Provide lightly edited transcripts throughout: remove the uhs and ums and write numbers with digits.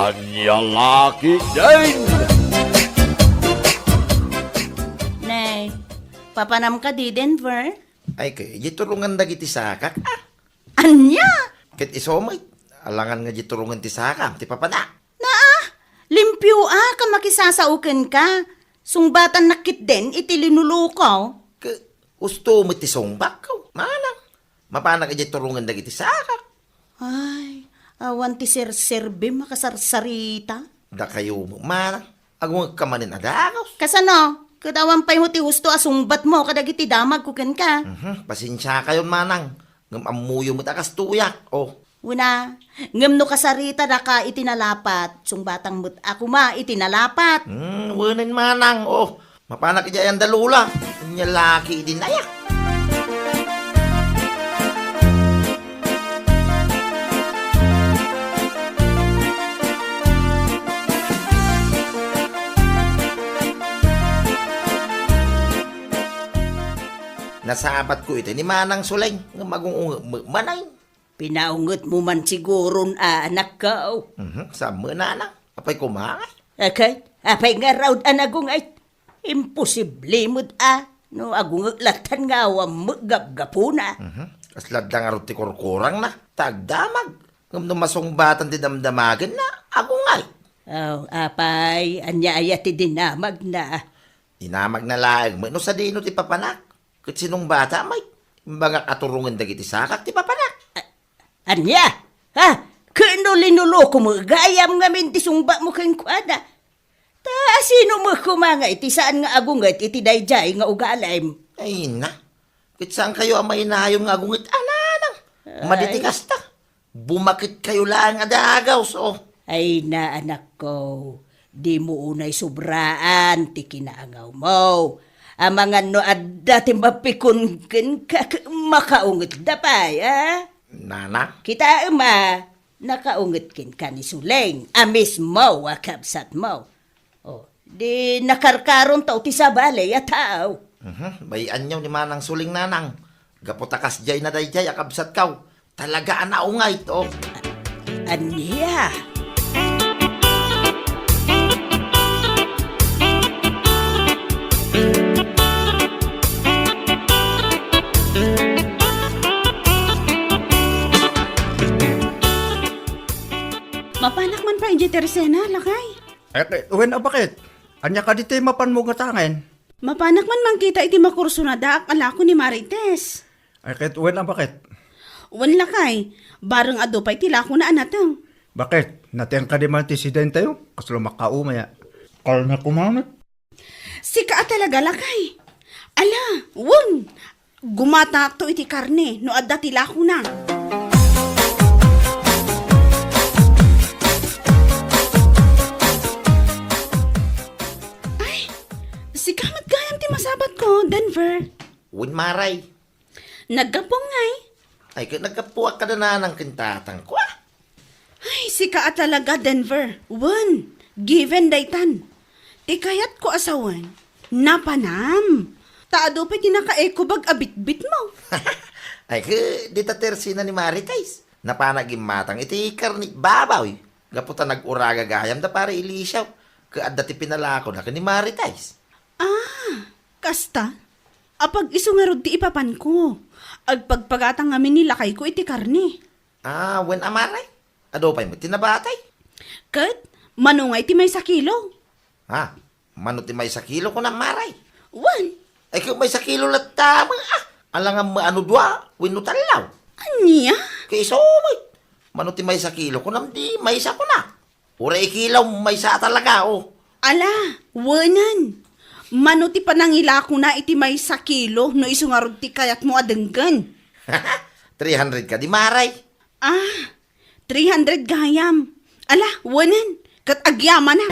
Anya laki din! Nay, papanam ka di Denver? Ay kay, di turungan na giti sakak. Anya? Kit isomay, alangan nga di turungan ti sakam, ti papana. Limpyo ka makisasauken ka. Sungbatan nakit din iti linulukaw. Ke, gusto mo ti songbak ko. Manang, mapana ka di turungan na giti sakak. Ay, awan ti sir-serbe makasarsarita. Da kayo mo, manang, agong kamanin adagaw. Kasano? Katawan pa'y mo ti husto asungbat mo kadagiti damag kuken ka. Pasensya kayo, manang. Ngam amuyo mo takas tuyak. Oh, Una, ngem no kasarita na ka itinalapat. Sungbatang mut ako ma itinalapat. wanin manang. Oh, mapana ka dyan dalula. Anya laki din ayak. Nasabat ko ito ni Manang Suleng nga manay. Pinaungot mo man siguro anak ka. Sa manang, apay kumangay. Apay nga raw anagong ay imposible mo't no agong latan nga awam gap-gapuna. Aslad lang nga ti kurkurang na, tagdamag. Ngam numasungbatan ti damdamagan na, agungay. Apay, anya ti dinamag na. Dinamag na laag mo, no sa dino ti papanak. Kat sinong bata may, imbang katurungan dagiti sakak ti papanak. Anya? Kano linuloko mo, gayam nga min ti sungba mo kang kwada. Ta, sino mo kumangay, ti saan nga agungay, iti dayjay nga ugalim. Ay na, kat saan kayo amay nahayong agungit ananang. Maditikas ta. Bumakit kayo lang adagaw, so. Ay na anak ko, di mo unay sobraan, ti kinaangaw mo. Amangan no adda ti mapikon ka makaungit da pay, Nana? Kita nakaungit kin ka ni Suleng, amis mo, akabsat mo. Di nakarkaron tao ti sabali, ataw. Bayan nyo ni Manang Suling nanang. Gaputakas jay na dayjay akabsat kaw. Talaga anaungay to. Anya? Mapanak man pa inji tersena, lakay. Wen bakit? Anya ka dito mapan mo gatangin? Mapanak man mangkita iti makurso na da ala ko ni Marites. Ay kahit wen bakit? Wan lakay, bareng ado pa itila ko na anatang. Bakit? Natiyang ka di man ti sidente yo? Kaslo makaumaya. Kal na kumanat. Sika talaga lakay. Ala, wun! Gumata to iti karne, no adda tila ko na. Sikamat gayam ti masabat ko, Denver. Win maray. Naggapong ngay. Ay, nagkapuak ka na ng kintatang ko. Ay, sika talaga, Denver. Wan, given daytan. Ti kayat ko asawan. Napanam. Taado pa tinaka-eko bag abit-bit mo. Ay, dita tersina ni Maritais. Napanagim matang iti karnit babaw. Gaputa nag-uraga gayam da para ilisyaw. Kaadda ti pinalako na ka ni Maritais. Kasta, apag iso nga rod ti ipapan ko. Agpagpagatang ngamin nilakay ko iti karni. Wen amaray? Ado pa'y mo tinabatay? Kat, manungay ti may sakilo. Mano ti may sakilo ko na maray? Wan, Ay, kung may sakilo lang tama, alangan maano dwa, wino talaw. anya? Kay somay, mano ti may sakilo ko nam di may isa ko na. Ura ikilaw, may isa talaga, Ala, wanan. Mano ti panangila ko na iti may sakilo no iso nga rod ti kayat mo adenggan. 300 ka di maray. 300 gayam. Ala, wanan. Kat agyama na.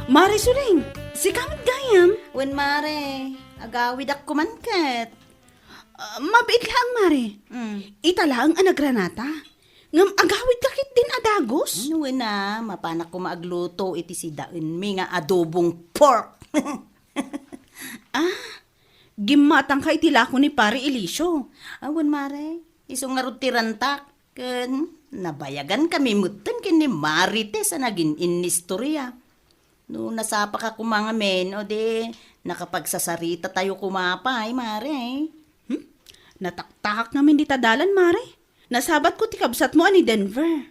Mare Suling, si kamot gayam. Wen mare, agawid ak kumankat. Mabait lang, Mare. Ita lang ang nagranata. Ngam agawid kakit din adagos? Ano na, mapanak ko maagluto iti si daen mi nga adobong pork. Gimatang ka itilako ni pare Elisio. Awan mare, isong nga rutirantak. Ken, nabayagan kami mutan kin ni Marites sa naging inistorya. No, nasapa ka kumanga men, o de, nakapagsasarita tayo kumapay, mare. Nataktak namin di tadalan, mare. Nasabat ko ti kabsat mo ani Denver.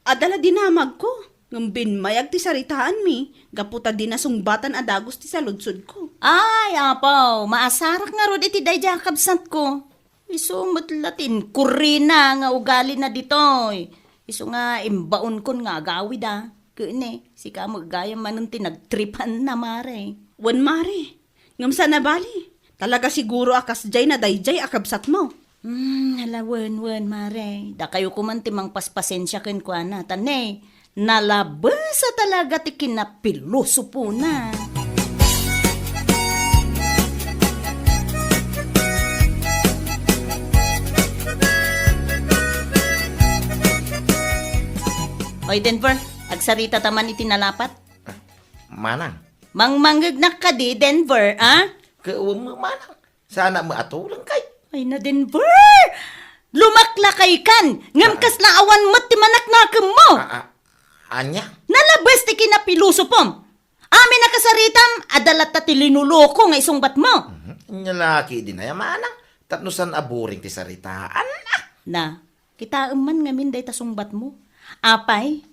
Adala dinamag ko. Ngambin mayag ti saritaan mi. Gaputa din na sungbatan adagos ti saludsod ko. Ay, apaw, maasarak nga rod iti dayja kabsat ko. Iso matlatin, kurina nga ugali na ditoy. Iso nga imbaon kon nga agawid Kene, si ka magayam manun tinagtripan na mare. Wan mare. Ngam sa nabali. Talaga siguro akas jay na dayjay akabsat mo. Wen, mare. Da kayo kumantimang paspasensya ken kwa na. Tane, nalabasa talaga ti kinapiluso po na. Oy, Denver, agsarita taman iti nalapat. Manang. Mangmanggagnak ka di, Denver, Kauwang mo, manang. Sana maatulang kay. Ay na, Denver! Lumakla kay kan! Ngam kas laawan mo't ti manaknakem mo! Anya? Nalabas ti kinapiluso pom! Amin nakasaritam, adalat ta ti linuloko nga isungbat mo! Nyalaki din ay manang. Tapnusan aburing ti saritaan Na, kita man ngamin day tasungbat mo. Apay,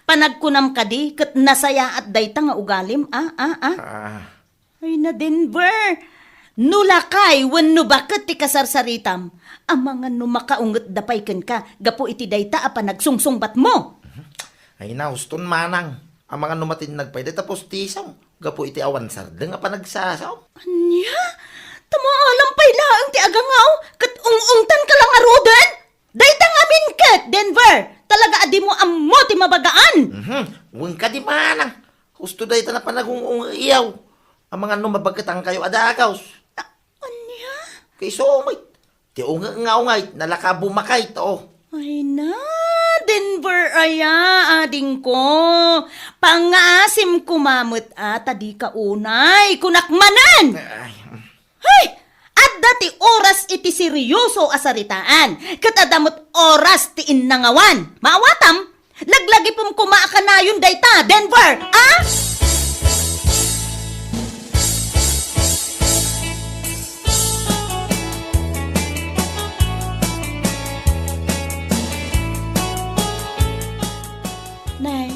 panagkunam ka di, kat nasaya at dayta nga ugalim, Ay na, Denver! Nulakay, wenno bakit ti kasarsaritam, amangan no makaunget dapay ken ka, gapo iti dayta apa nagsungsungbat mo. Ay nauston manang. Ang mga numatin nagpayda tapos tisaw. Gapo iti awan sardeng apa nagsasaw. Anya? Tamo alam pay laang ti agangaw, kat ungungtan ka lang arudan? Dayta ngamin kat, Denver! Talaga adi mo ammo ti mabagaan! Huwag ka di manang. Husto dahi na panagong iyaw. Ang mga numabagatang kayo adagaws. Anya? Kay somay. Ti ungay, nalaka bumakay to. Ay na, Denver aya, ading ko. Pangasim kumamot ata di ka unay, kunakmanan! Hay! At dati oras iti seryoso asaritaan. Katadamot oras ti innangawan. Maawatam, naglagi pong kumaaka na yun dayta, Denver, Nay,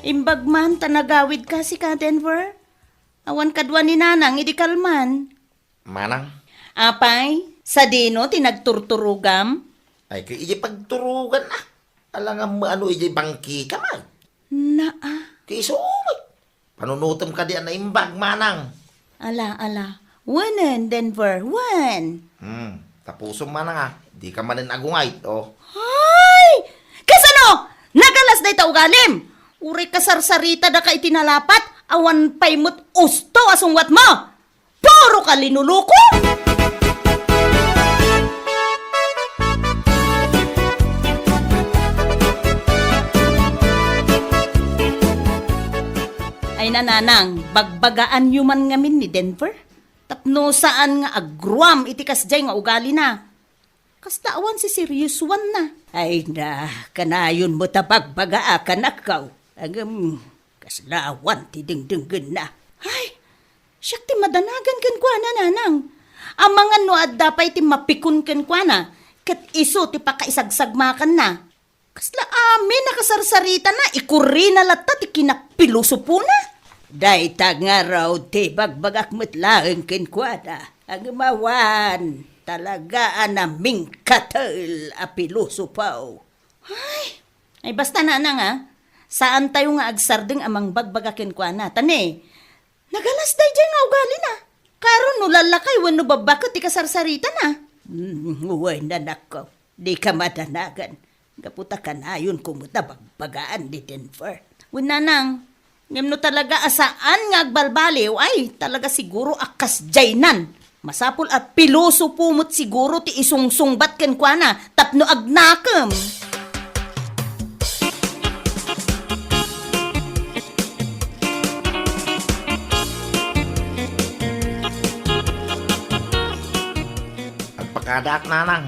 imbag man tanagawid ka si ka, Denver. Awan kadwa ni nanang, idi kalman. Manang. Apay, sa dino tinagturturugam? Ay kay iji pagturugan na. Alangan mo ano iji bangki ka man. Kay somay. Panunutom ka di na imbag manang. Ala. Wanen, Denver, wan. Tapusong manang Di ka manin agungay to. Ay! Kasano? Nagalas day ta ugalim. Uri kasarsarita da ka itinalapat, awan paymut usto asungwat mo. Puro ka linuluko! Ay nananang, bagbagaan yuman ngamin ni Denver. Tapno saan nga agruam iti kasjay nga ugali na. Kasdaawan si serious one na. Ay na, kanayon mo tabagbaga ka na kaw. Agam, kaslawan ti dingdinggan na. Ay, siyak ti madanagan kan kwa na nanang. Ang mga no at dapay ti mapikun kan kwa na. Kat iso ti pakaisagsagmakan na. Kasla amin nakasarsarita na, ikuri na lata ti kinapiluso po na. Dayta nga raw ti bagbagak matlaeng kenkwana. Ang mawan, talaga anaming katal apiluso paw. Ay basta nanang saan tayo nga agsardeng amang bagbagak kenkwana. Tane, nagalas day dyan nga ugali na. Karon no lalakay wano babakot ti kasarsarita na. Uway na nako, di ka madanagan. Gaputa ka na yun kumuta bagbagaan di Denver. Winanang, ngem no talaga asaan nga agbalbaliw ay talaga siguro akas jaynan. Masapul at piloso pumot siguro ti isungsungbat ken kwa na tapno agnakem. adak nanang.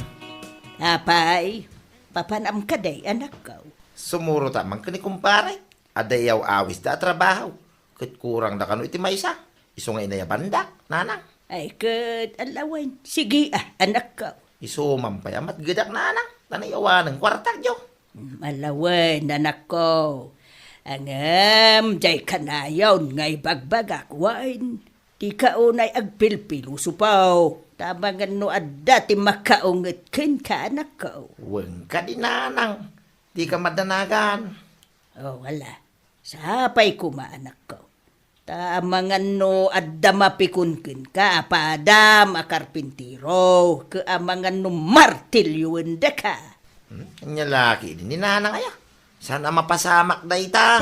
Apay, papanam ka day, anak ko. Sumuro tamang kani kumpare. Adayaw awis da trabaho. Kat kurang da kano iti maysa. Iso nga inaya bandak, nanang. Ay, kat alawan. Sige anak ko. Iso mampayamat gadak nanang. Tanayawa ng kwartak jo. Malawan, anak ko. Angam, jay kanayon, ngay bagbagak, wain. Di ka unay agpilpilo supaw. Tabangan no adda ti makaunget ken ka, anak ko. Weng ka di nanang. Di ka madanagan. Oh, wala. Sapay kuma, anak ko. Tamangan no adda mapikun ka, padam a karpintiro. Kaamangan no martilyo enda ka. Anya laki din ni nanang aya. Sana mapasamak da ita.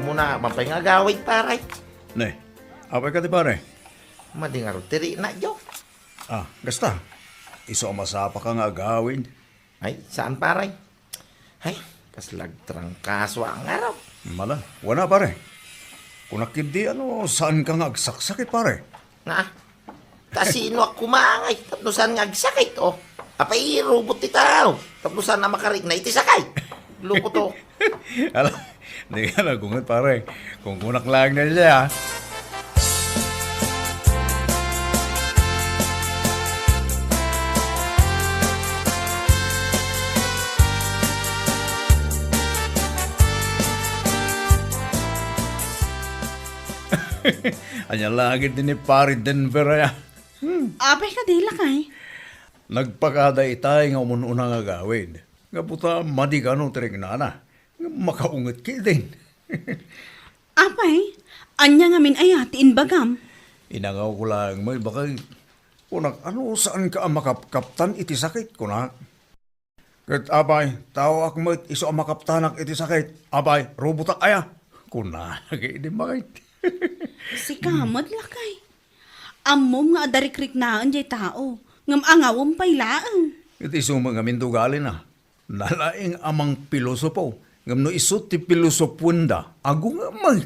Umuna, mampay nga gawit paray. Ne, apay ka di pare? Madingar tiri na jo. Ah, gasta. Iso masapa ka nga agawin. Ay, saan paray? Ay, kaslag trangkaso ang araw. Mala, wala pare. Kung nakindi saan ka nga agsaksakit pare? Nga, tasino ako kumangay. Tapnosan nga agsakit, oh. Apay, robot ti tao. Tapnosan na makarig na iti sakay. Luko to. Ala, di ka nagungot pare. Kung kunak lang na siya. Anya lagi din ni pare Denver ya. Apay ka di lakay. Nagpakada itay nga umununa nga gawin. Nga puta madigano tiring nana. Nga makaungat ki din. Apay, anya nga min ayatiin bagam. Inangaw ko lang may baka kunak saan ka ang makapkaptan iti sakit kunak. Kat abay, tao ak mo iso ang makaptanak iti sakit. Abay, robotak aya. Kunak, hindi makit. Si kamad lakay. Amom nga adarikrik naan jay tao. Ngam angawom pailaan. Iti suma nga mindugali na. Nalaing amang pilosopo. Ngam no isot ti pilosopunda. Ago nga man.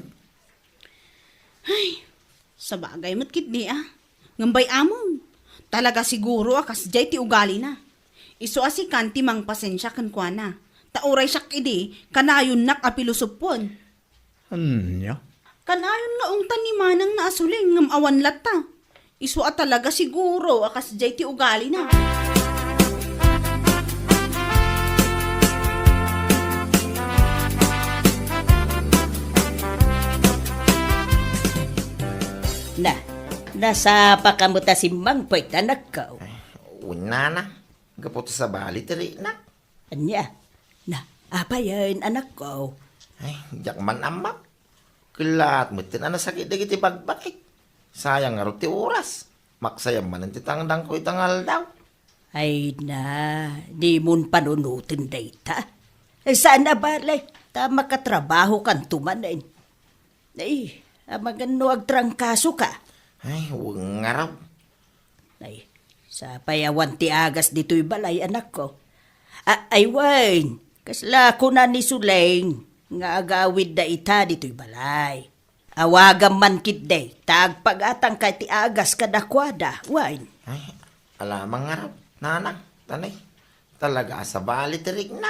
Sa bagay matkit di Ngambay amon. Talaga siguro akas jay ti ugali na. Iso asikan ti mang pasensya kan kwa na. Tauray siyak idi, kanayon nak apilusupon. Anya? Kanayon nga ungtan ni manang naasuling ngam awan lata. Iso talaga siguro akas jay ti ugali na. Nasapa ka mo ta si Mang Poit, anak ko. Una na. Gaputo sa bali, tiri na. Anya, apa yan, anak ko? Ay, jak man amak. Kelat mo tin sakit dagi ti bagbakit. Sayang nga ti oras. Maksayam man ang titangdang ko itangal daw. Ay di mun panunutin data. Saan na bale? Tama ka trabaho kan tumanin. Ay, amagano agtrangkaso ka. Ay, huwag nga raw. Ay, sa payawan ti agas dito'y balay, anak ko. Ay, wain, kasla ko na ni Suleng, nga agawid da ita dito'y balay. Awagam man kit day, tagpagatang kay ti agas kadakwada, wain. Ay, alamang nga raw. Nanang, tanay. Talaga sa bali tirig na.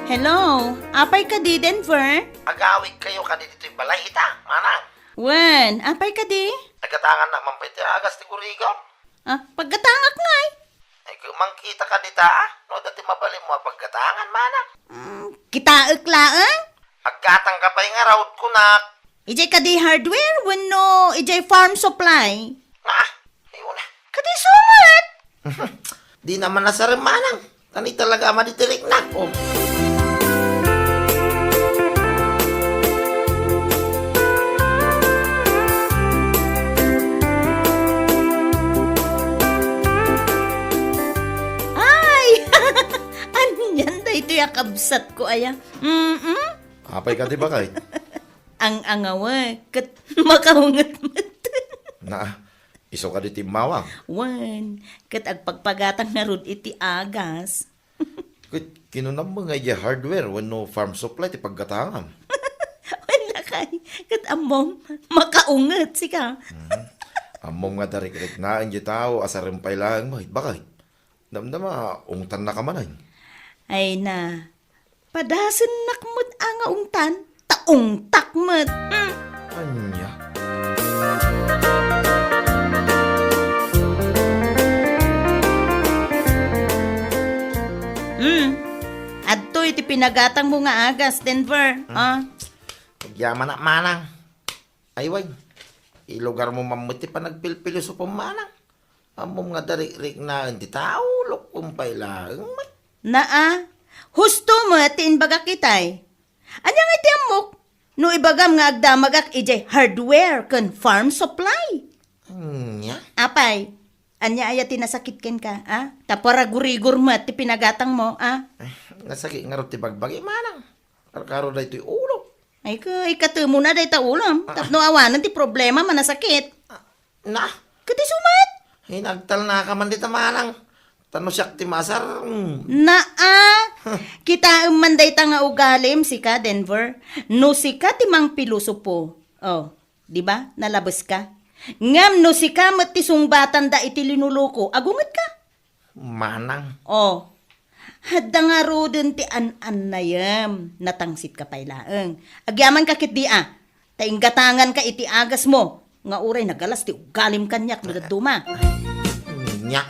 Hello, apay ka di, Denver? Agawid kayo ka dito'y balay ita, manang. Wen, apay ka di? Nagatangan na mampiti agas ti Gurigon. Pagkatangak nga eh. Ay, kung mangkita ka dita, no dati mabali mo pagkatangan, manang. Kitaak laang? Agkatang ka pa yung arawd ko na. Ijay ka di hardware, wano ijay farm supply. Nga, ayun na. Kadi sumat! Di naman nasarim, manang. Tani talaga maditirik na. Oh. kabsat ko aya. Apay ka di ba kahit? Ang angawa, kat makahungat Na, iso ka di timawang. Wan, kat agpagpagatang na rod iti agas. Kinunam mo nga iya hardware when no farm supply ti paggatangam. Wala kay, kat amom, makaungat si ka. Amom nga darik-rik na ang tao asarimpay lang mo. Bakit? Damdama, ungtan na ka manay. Ay na, padasan nakmut ang ungtan, taong takmut. Anya? Adto iti pinagatang mo nga agas, Denver. Pagyaman na manang. Ayway, ilugar mo mamuti pa nagpilpilo sa pumanang. Amom nga darik-rik na ang tao, lukumpay lang. Husto mo atin baga kitay. Anyang iti amok, no ibagam nga agdamagak ijay hardware kan farm supply. Anya? Apay, anya aya tinasakit ken ka, Taparagurigur mo at ti pinagatang mo, Nasakit nga rin ti bagbagi manang. Karkaro na ito'y ulo. Ay ka, ikatumo na day ta ulam. Tapno awanan ti problema manasakit. Na, Kati sumat. hinagtal na ka man dito manang. Tano siyak ti masar. Kita manday ta nga ugalim si ka, Denver. No si ka ti mang piluso po. Oh, di ba? Nalabas ka. Ngam no si ka mat ti sungbatan da iti linuluko. Agungat ka. Manang. Oh, hadda nga rodin ti an-an na yam. Natangsit ka pailaeng. Agyaman ka kit di Tainggatangan ka iti agas mo. Nga uray nagalas ti ugalim kanyak no daduma. Nya.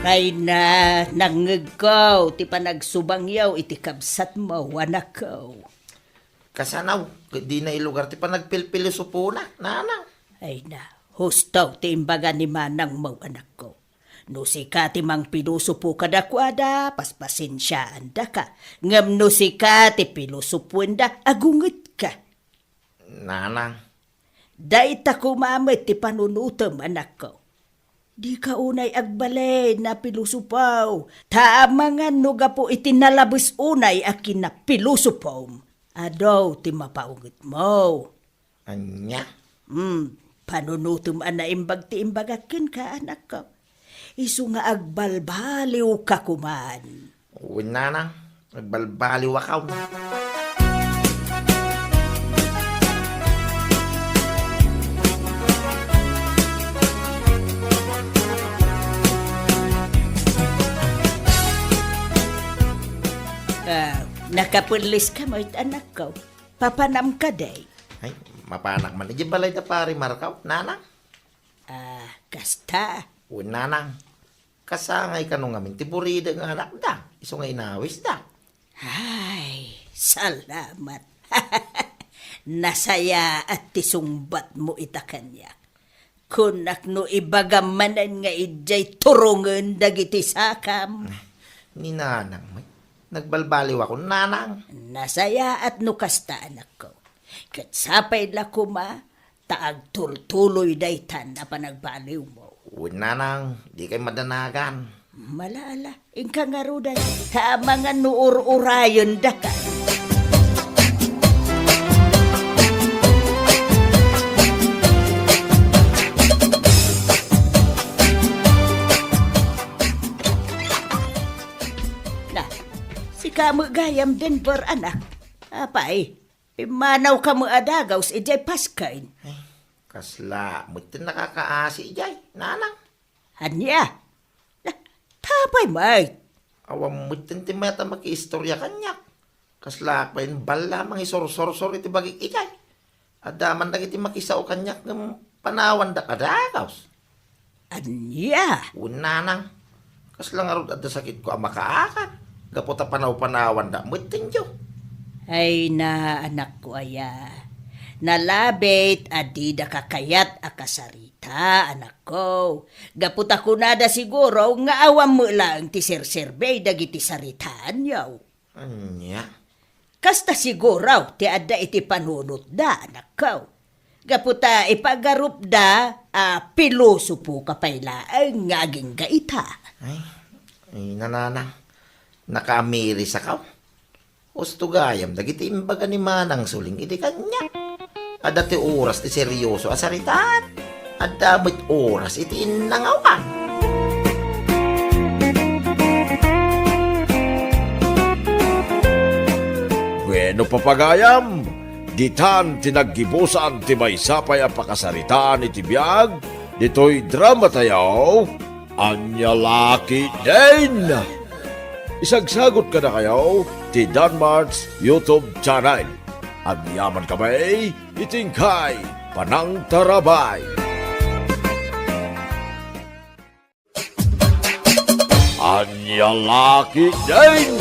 Ay na, nangagaw, ti panagsubangyaw, iti kabsat mo, anak ko. Kasanaw, di na ilugar ti pa nagpilpilo sa puna, nanang. Ay na, hustaw ti imbaga ni manang mo, anak ko. No si ka ti mang pinusupo kadakwada, paspasensyaan da ka. Ngam no si ka ti pinusupuan da, agunget ka. Nanang. Dahit ako mamit ti panunutom, anak ko. Di ka unay agbalay na pilusupaw. Tama nga nuga po itinalabis unay akin na pilusupaw. Adaw ti mapaungit mo. Anya. Panunutom ana imbag ti imbagakin ka, anak ko. Isu nga agbalbaliw ka kuman. Uwi nanang, nagbalbaliw akaw. Nakapulis ka mo it anak ko. Papanam ka day. Ay, mapanak man. Iji balay da pari markaw, nanang. Kasta. Uwi nanang. Kasangay ka nung amin, tiburida nga anak da. Iso nga inawis da. Ay, salamat. Nasaya at tisungbat mo ita kanya. Kunak no ibagamanan nga ijay turungan dagiti sakam. Ni nanang, may nagbalbaliw ako, nanang. Nasaya at nukasta anak ko. Kat sapay la kuma, taag tultuloy daytan na panagbaliw mo. Uwi nanang, di kayo madanagan. Malala, ingka nga ruday, tama nga nuur-urayon da ka. Na, si kamo gayam Denver anak. Apay, pimanaw kamo adagaw sa ijay paskain. Ay, kasla, mutin nakakaasi ijay, nanang. Hanya, tapay may. Awam mutin ti mata maki-istorya kanyak. Kasla pa yun bala mga isor-sor-sor iti bagik ijay. Adaman na iti makisao kanyak ng panawan da kadagaws. Anya, Unanang, kasla nga rin at sakit ko ang makaakan. Gaputa panaw-panawan da, mutin jo. ay na anak ko aya. Nalabit adi da kakayat akasarita anak ko. Gaputa ko nada siguro nga awam mo lang ti serserbay dagiti saritaan yaw. Anya? Kasta siguraw ti adda iti panunot da, nakaw. Gaputa ipagarup da, piloso po kapayla ang ngaging gaita. Ay, nanana. Nakaamiri sa kaw. Usto gayam, dagiti imbaga ni Manang Suling, iti kanya. Ada ti oras ti seryoso asaritaan. Ada ba't oras iti inangawan. Bueno papagayam, ditan tinaggibusan ti may sapay ang pakasaritaan iti biyag, dito'y drama tayaw, anya laki din. Isagsagot ka na kayo, ti Danmar's YouTube channel. Ang yaman kamay, itingkay, panang tarabay. Anya laki din.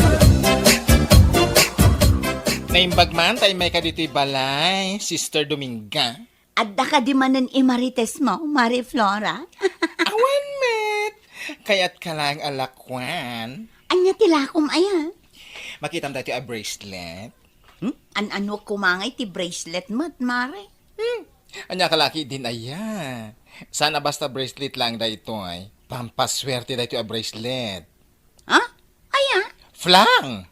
Naimbag man tayo may kadito'y balay, Sister Dominga. Adda ka di manan imarites mo, Marie Flora? Awan, met! Kaya't ka lang alakwan. Anya tilakom aya. Makitam tayo a bracelet. An-ano kumangay ti bracelet mo, Mare? Anya kalaki din aya. Sana basta bracelet lang da ito ay. Pampaswerte da ito a bracelet. Ha? Aya? Flang!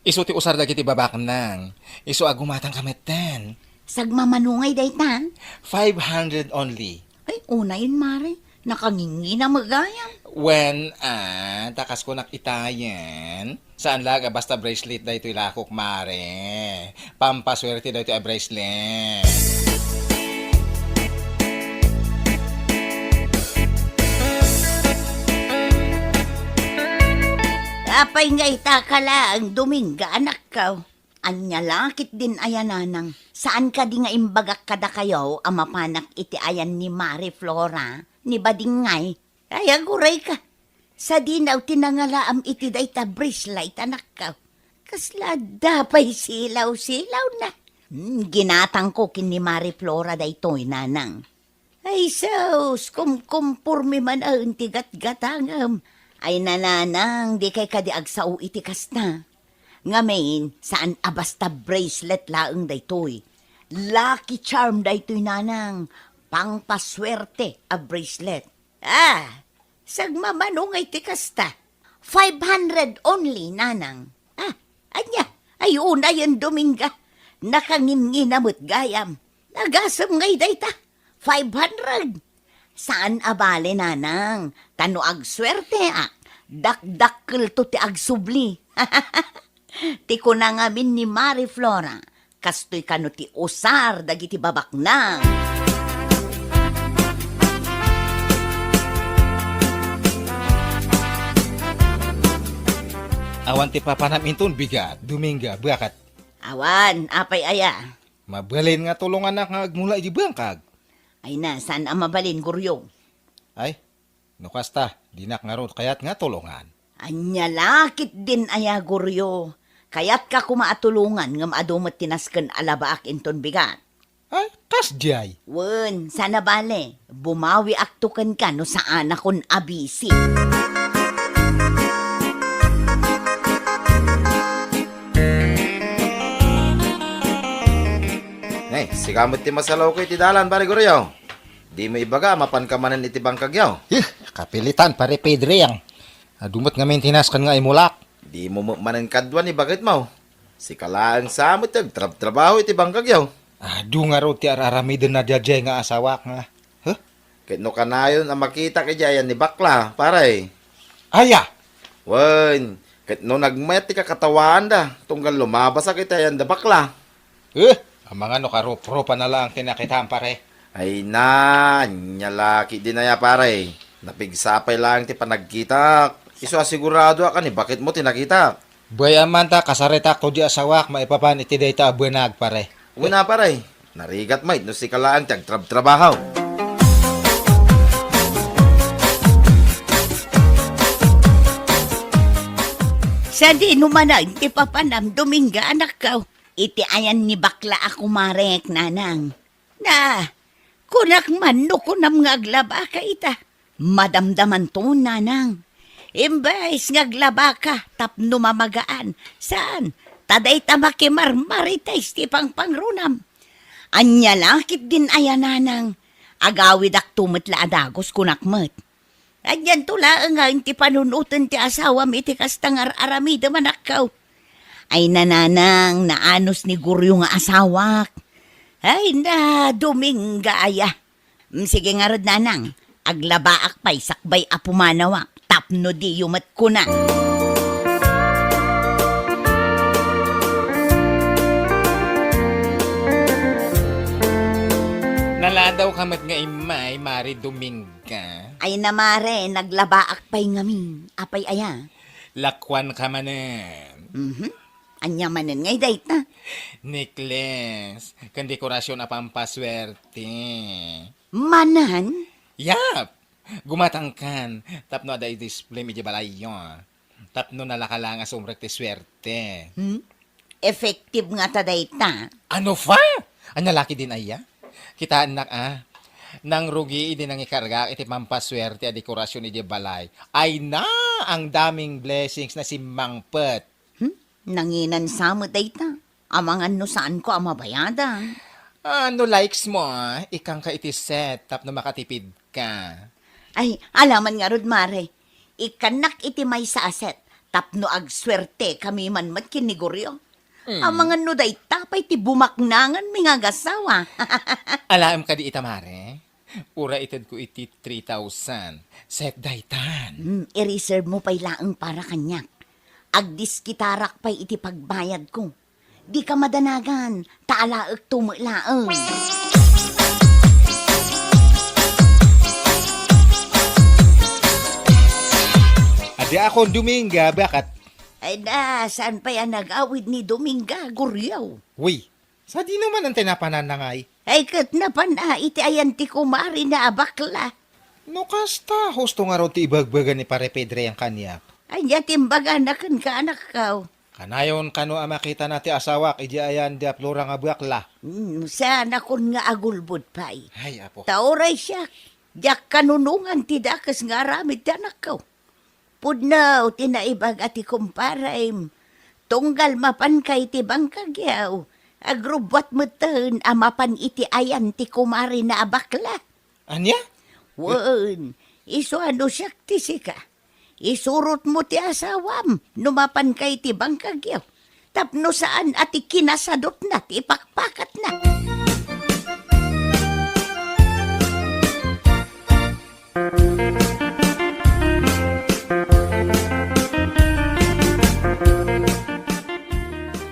Isu ti usar dagiti babak nang. Isu agumatang kametan. Sagmamanungay daytan? 500 only. Ay, una yun, Mare. Nakangingi na magayam. When, takas ko nakitayan. Saan laga basta bracelet da ito'y lakok, mare. Pampaswerte da ito'y a bracelet. Apay nga itakala ang Dominga, anak ka. Anya lakit din ayananang. Saan ka di nga imbagak kada kayo ang mapanak iti ayan ni Marie Flora, ni Badingay? Ay, aguray ka. Sa dinaw tinangalaam iti dayta bracelet, anak ka. Kasla dapay silaw-silaw na. Ginatang ko kin ni Marie Flora daytoy nanang. Ay, sus, kumpurmi man ang tigat-gatangam. Ay nananang, di kay kadiag sao iti kasta. Ngamin, saan abasta bracelet laeng daytoy. Lucky charm daytoy nanang. Pangpaswerte a bracelet. Sagmamanong ay ti kasta. 500 only, nanang. Anya, ayun na yan Dominga. Nakanginginamot gayam. Nagasam ngay dayta. 500. Saan abale, nanang? Tano ag swerte, Dakdakkel to ti agsubli. Ti ko na ngamin ni Marie Flora. Kastoy kano ti usar dagiti babak na. Awan ti papanam inton bigat, Dominga, bakat. Awan, apay aya. Mabalin nga tulungan na nga agmula iti bangkag. Ay na, saan ang mabalin, Guryo? Ay, nukasta, dinak nga ron, kaya't nga tulungan. Anya lakit din aya, Guryo. Kaya't ka kumaatulungan ngam adumat tinasken alabaak inton bigat. Ay, kasjay. Wen, sana bale, bumawi aktukan ka no saan akon abisi. Sikamot ti masalaw ko iti dalan, pare Guryo. Di mo ibaga, mapan ka manan iti bangkag yaw. Kapilitan, pare Pedre yang. Dumot nga maintenance kan nga imulak. Di mo manan kadwan ni bagit mo. Si kalaang samot yung trabaho iti bangkag yaw. Nga ro ti araramidin na diyadjay nga asawak nga. Kahit no kanayon ang makita kay Jayan ni Bakla, pare. Aya! Wen, kahit no nagmayat ti kakatawaan da, tunggal lumabas sa kita yan da Bakla. Ang mga nakarup-rupa na lang kinakitaan, pare. Ay na, nyalaki din na ya pare. Napigsapay lang ti panagkita. Iso asigurado ka ni bakit mo tinakita. Bayaman ta, kasarita ko di asawak, maipapan iti dayta abuenag, pare. Una pare, narigat mait no si kalaan tiyag trabaho. Sa di numanag, ti papanam Dominga, anak ka. Iti ayan ni bakla ako marek, nanang. Na, kunak man no kunam ngaglaba ka ita. Madamdaman to, nanang. Imbes ngaglaba ka, tapno mamagaan. Saan? taday tamakimarmaritais ti pangrunam. Anya lakit din ayananang agawid ak tumetla adagos kunakmet. Adyan tula nga ti panunutan ti asawa mi ti kastangar aramida manakaw. Ay nananang naanos ni Guryo nga asawak. Ay na Dominga aya. Sige nga rod nanang, aglabaak pa'y sakbay apumanawak. Tapno di yumat ko na. Naladaw kamat nga imay, Mari Dominga. Ay namare, naglabaak pa'y ngamin. Apay aya. Lakwan ka manen. Anya manen ngay dayt na. Necklace, kan dekorasyon na pampaswerte. Manan? Yap! Gumatangkan. Tapno ada i-display medyo balayo. Tapno nalakalang asumrek ti swerte. Effective nga ta dayt na. Ano fa? Anya laki din aya? Kitaan nak nang rugi din ang ikarga iti pampaswerte a dekorasyon ni balay. Ay na! Ang daming blessings na si Mangpet. Nanginan sa mo dayt na. Amangan no saan ko ang mabayadan. Ano likes mo, ikang ka iti set, tapno makatipid ka. Ay, alaman nga rod mare. Ikanak iti may sa aset. Tapno agswerte kami man matkiniguryo. Amangan no day tapay ti bumaknangan mi nga gasawa. Alam ka di itamare? Ura ited ko iti 3,000. Set daytan. I-reserve mo pa'y laang para kanyak. Agdiskitarak pa'y iti pagbayad ko. Di ka madanagan, taalaag tumulaang. Adi ako Dominga, bakit? Ay na, saan pa yan nag-awid ni Dominga, Guryaw? Uy, sa di naman ang tinapanan na ngay. Ay kat na pa na, iti ayan ti kumari na abakla. No kasta, husto nga ron ti ibagbagan ni Pare Pedre ang kanyak. Ay timbaga na kan ka anak kaw. Kanayon kano ang makita na ti asawak, iji ayan di aplura nga bakla. Saan akon nga agulbod pa'y. Ay, apo. Tauray siya, diyak kanunungan ti dakas nga aramid ti anak kaw. Pudnaw, tinaibag ati kumparaim. Tunggal mapan kay ti bangkagyaw. Agrubwat meten amapan iti ayan ti kumari na abakla. Anya? Wan, iso ano siya ti sika. Isurot mo ti asawam, numapan kay ti bangkagyaw. Tapno saan ati kinasadot na ti ipakpakat na.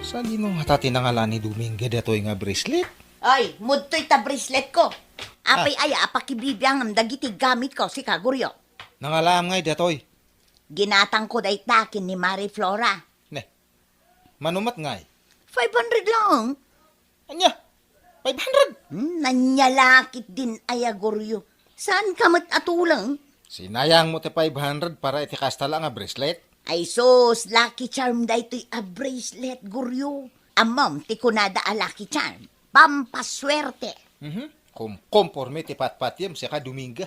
Saan di nung hatati na nga ni Dominga datoy nga bracelet? Ay, mudtoy ta bracelet ko. Apay aya, apakibibiyang ang dagiti gamit ko, si Kaguryo. Nangalam ngay datoy. Ginatang ko day takin ni Marie Flora. Ne, manumat ngay. 500 lang. Anya? 500? Nanyalakit din aya, Guryo. Saan ka atulang? Sinayang mo ti 500 para iti kasta lang nga bracelet. Ay sos, lucky charm da ito'y a bracelet, Guryo. Amam, ti kunada a lucky charm. Pampaswerte. Kumporme ti patpatyam siya ka Dominga.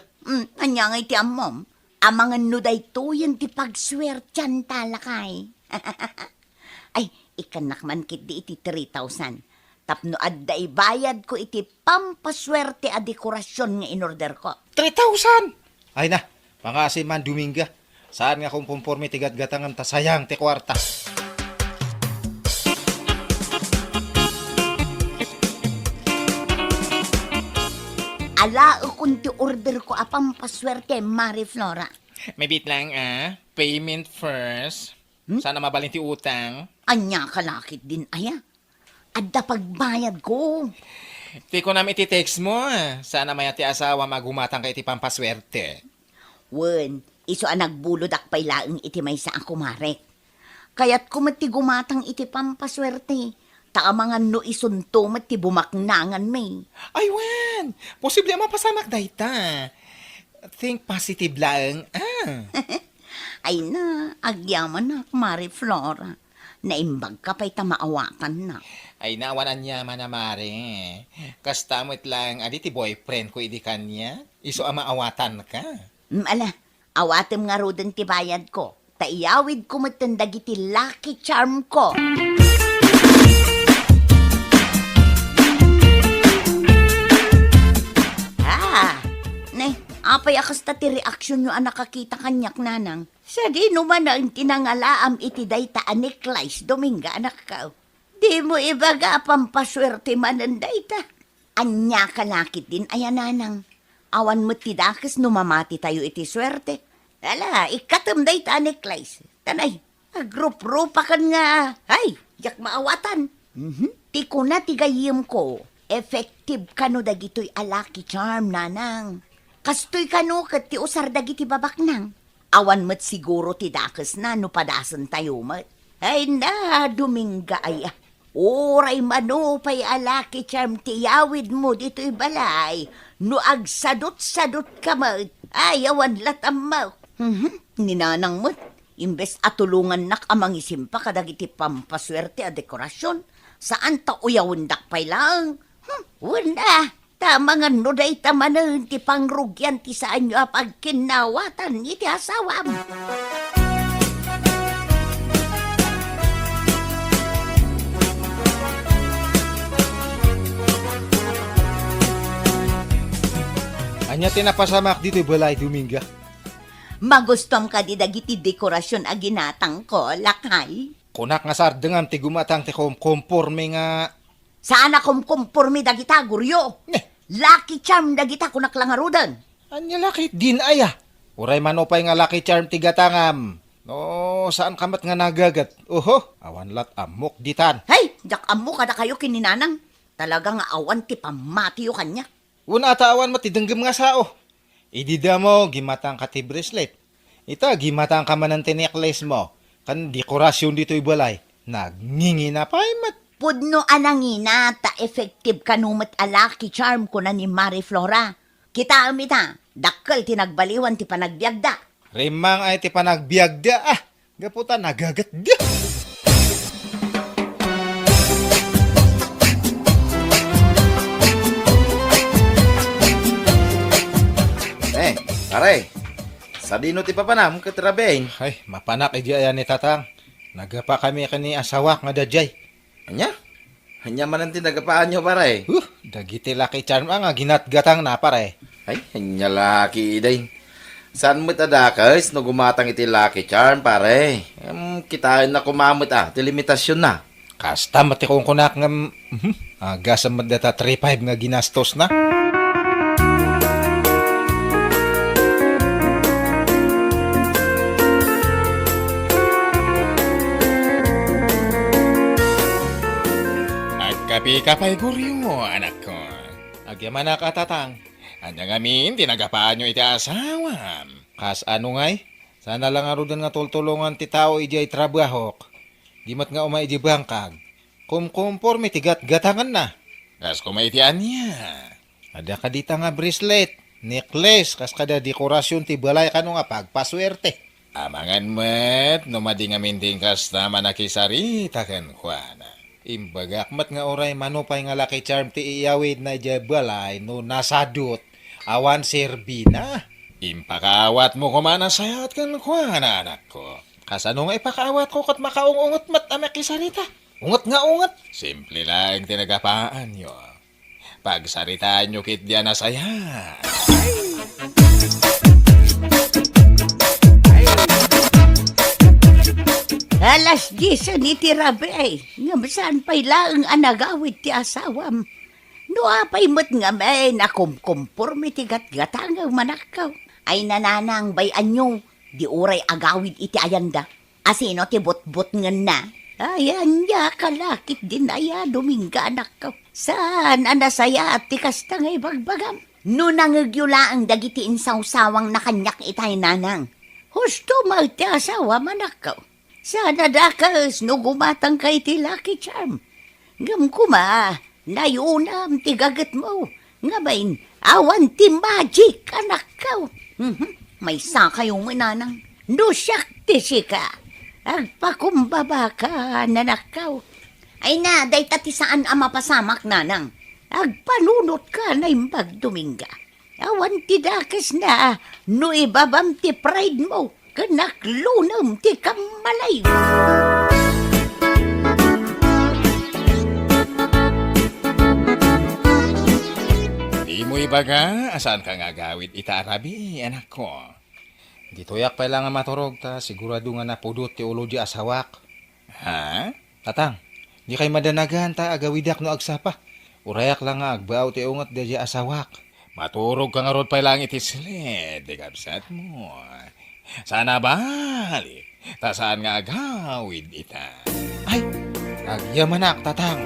Anya nga iti amam. Amangan no da ito yung ti pagswertyan talakay. Ay, ikanak man kit di iti 3,000. Tapno adda ibayad ko iti pampaswerte a dekorasyon nga inorder ko. 3,000! Ay na, pangasi man Dominga. Saan nga kung kumporme ti gatgatangan ta sayang ti kwarta. Ala, kung ti order ko a pampaswerte, Marie Flora. May bit lang payment first. Sana mabalin ti utang. Anya kalakit din aya. Adda pagbayad ko. Ti ko namin iti-text mo. Sana maya ti asawa magumatang kay ti pampaswerte. Wen, iso ang nagbulod akpay laeng iti may sa ako mare. Kaya't kumati gumatang iti pampaswerte. Taamangan no isunto mati bumaknangan may. Ay, wan! Posible mapasamak dayta. Think positive lang. Ay na, agyaman na, Marie Flora. Naimbag ka pa'y tamaawakan na. Ay, naawanan niya manamare. Kastamot lang, adi ti boyfriend ko idi kanya. Iso amaawatan ka. Ala, awatem nga roden ti bayad ko. Taiyawid ko matandagi ti lucky charm ko. Apay akas ta ti reaksyon nyo ang nakakita kanyak nanang. Sa di naman ang tinangalaam iti dayta aniklays Dominga anak ka. Di mo ibaga pampaswerte manan dayta. Anya kalakit din ayan nanang. Awan mo tidakas numamati tayo iti swerte. Ala, ikatam dayta aniklays. Tanay, agrup-rupa kan nga. Ay, yak maawatan. Ti ko na tigayim ko. Effective kano dagitoy alaki charm nanang. Kastoy kano kat ti usar dagiti babak nang. Awan mat siguro ti dakas na no padasan tayo mat. Ay na, Dominga ay. Oray mano pay alaki charm ti yawid mo dito'y balay. No agsadot-sadot ka mat. Ay, awan latam mo. Ninanang mat. Imbes atulungan nak amang isimpa kadagiti pampaswerte a dekorasyon. Saan ta uyawundak pay lang? Wala. Tama nga no day tamanan ti pangrugyan ti saan nyo pagkinawatan iti asawam. Anya tinapasamak dito'y balay, Dominga. Magustom ka di dagiti dekorasyon a ginatang ko, lakay. Kunak nga sardengam ti gumatang ti komporme nga. Saan akom kumpormi dagita, guryo? Lucky charm dagita kunak lang arudan. Anya laki din aya. Uray manopay nga lucky charm ti gatangam. No, saan kamat nga nagagat? Oho, awan lat amok ditan. Hey, jak amo kada kayo kininanang. Talaga nga awan ti pamatiyo kanya. Una ata awan matidenggem nga sao. Idida mo, gimatang ka ti bracelet. Ita, gimatang ka man ang necklace mo. Kan dekorasyon dito'y balay. Nagngingi na pa mat. Pudno anangina ta effective kanumat alaki charm ko na ni Marie Flora. Kita amita, dakkel tinagbaliwan ti panagbiagda. Rimang ay ti panagbiagda ah. Gaputa nagagat da. Pare, sa dino ti papanam katrabeng. Ay, mapanak iji ayan ni tatang. Nagapa kami kani asawak nga dajay. Anya? Anya man ang tinagapaan nyo, pare. Dagiti laki charm nga ginatgatang na pare. Ay, anya laki, iday. Saan mo tadakas no gumatang iti lucky charm, pare? Kitain na kumamot ti limitasyon na. Kasta mati kong kunak nga gasam data 3.5 nga ginastos na. Kapay guryo, anak ko. Agyaman na katatang. Anya ngamin, tinagapaan nyo iti asawam. Kas ano ngay? Sana lang arudan nga tultulungan ti tao iti ay trabahok. Di mat nga umay iti bangkag. Kumkumpor may tigat-gatangan na. Kas kumay iti anya. Ada ka dita nga bracelet, necklace, kas kada dekorasyon ti balay kano nga pagpaswerte. Amangan met, numadi nga minding kas na manakisarita kan kuana. Imbagak mat nga oray manupay nga laki charm ti iyawid na ija balay no nasadot awan serbina. Impakaawat mo kumana sayat kan kuana anak ko. Kasano nga ipakaawat ko kat makaungungot mat anak kisarita. Ungot nga ungot. Simple lang tinagapaan nyo. Pagsaritaan nyo kit diyan na sayat. Alas 10 ni tirabe ay. Nga saan pa'y laang anagawid ti asawam. No apay mo't nga may nakumkumpor mi ti gatgatang manakaw. Ay nananang bayan nyo. Di uray agawid iti ayanda. Asino ti bot-bot nga na. Ayan ya kalakit din aya Dominga anak ko. Saan anasaya at ti kasta ngay bagbagam. No nangagyula ang dagiti insawsawang na kanyak itay nanang. Husto ti asawa manakaw. Sana dakas no gumatang kay ti lucky charm. Ngam kuma, nayunam ti gagat mo. Ngabain, awan ti magic anak ka. May sakayong mananang. No siyak ti sika. Agpakumbaba ka nanakaw. Ay na, day tati saan ang mapasamak nanang. Agpanunot ka na imbag Dominga. Awan ti dakas na, no ibabam ti pride mo. Kanaklunam ti kamalay. Di mo Uy baga, asaan ka nga gawid ita arabi, anak ko? Dito yak pa lang nga maturog ta, sigurado nga napudot ti ulo di asawak. Ha? Tatang, di kay madanagan ta agawidak no agsapa. Urayak lang nga agbaw ti ungat di asawak. Maturog ka nga rod pa lang iti sled, di kabsat mo. Sana bali, ta saan nga agawid ita. Ay, agyamanak tatang.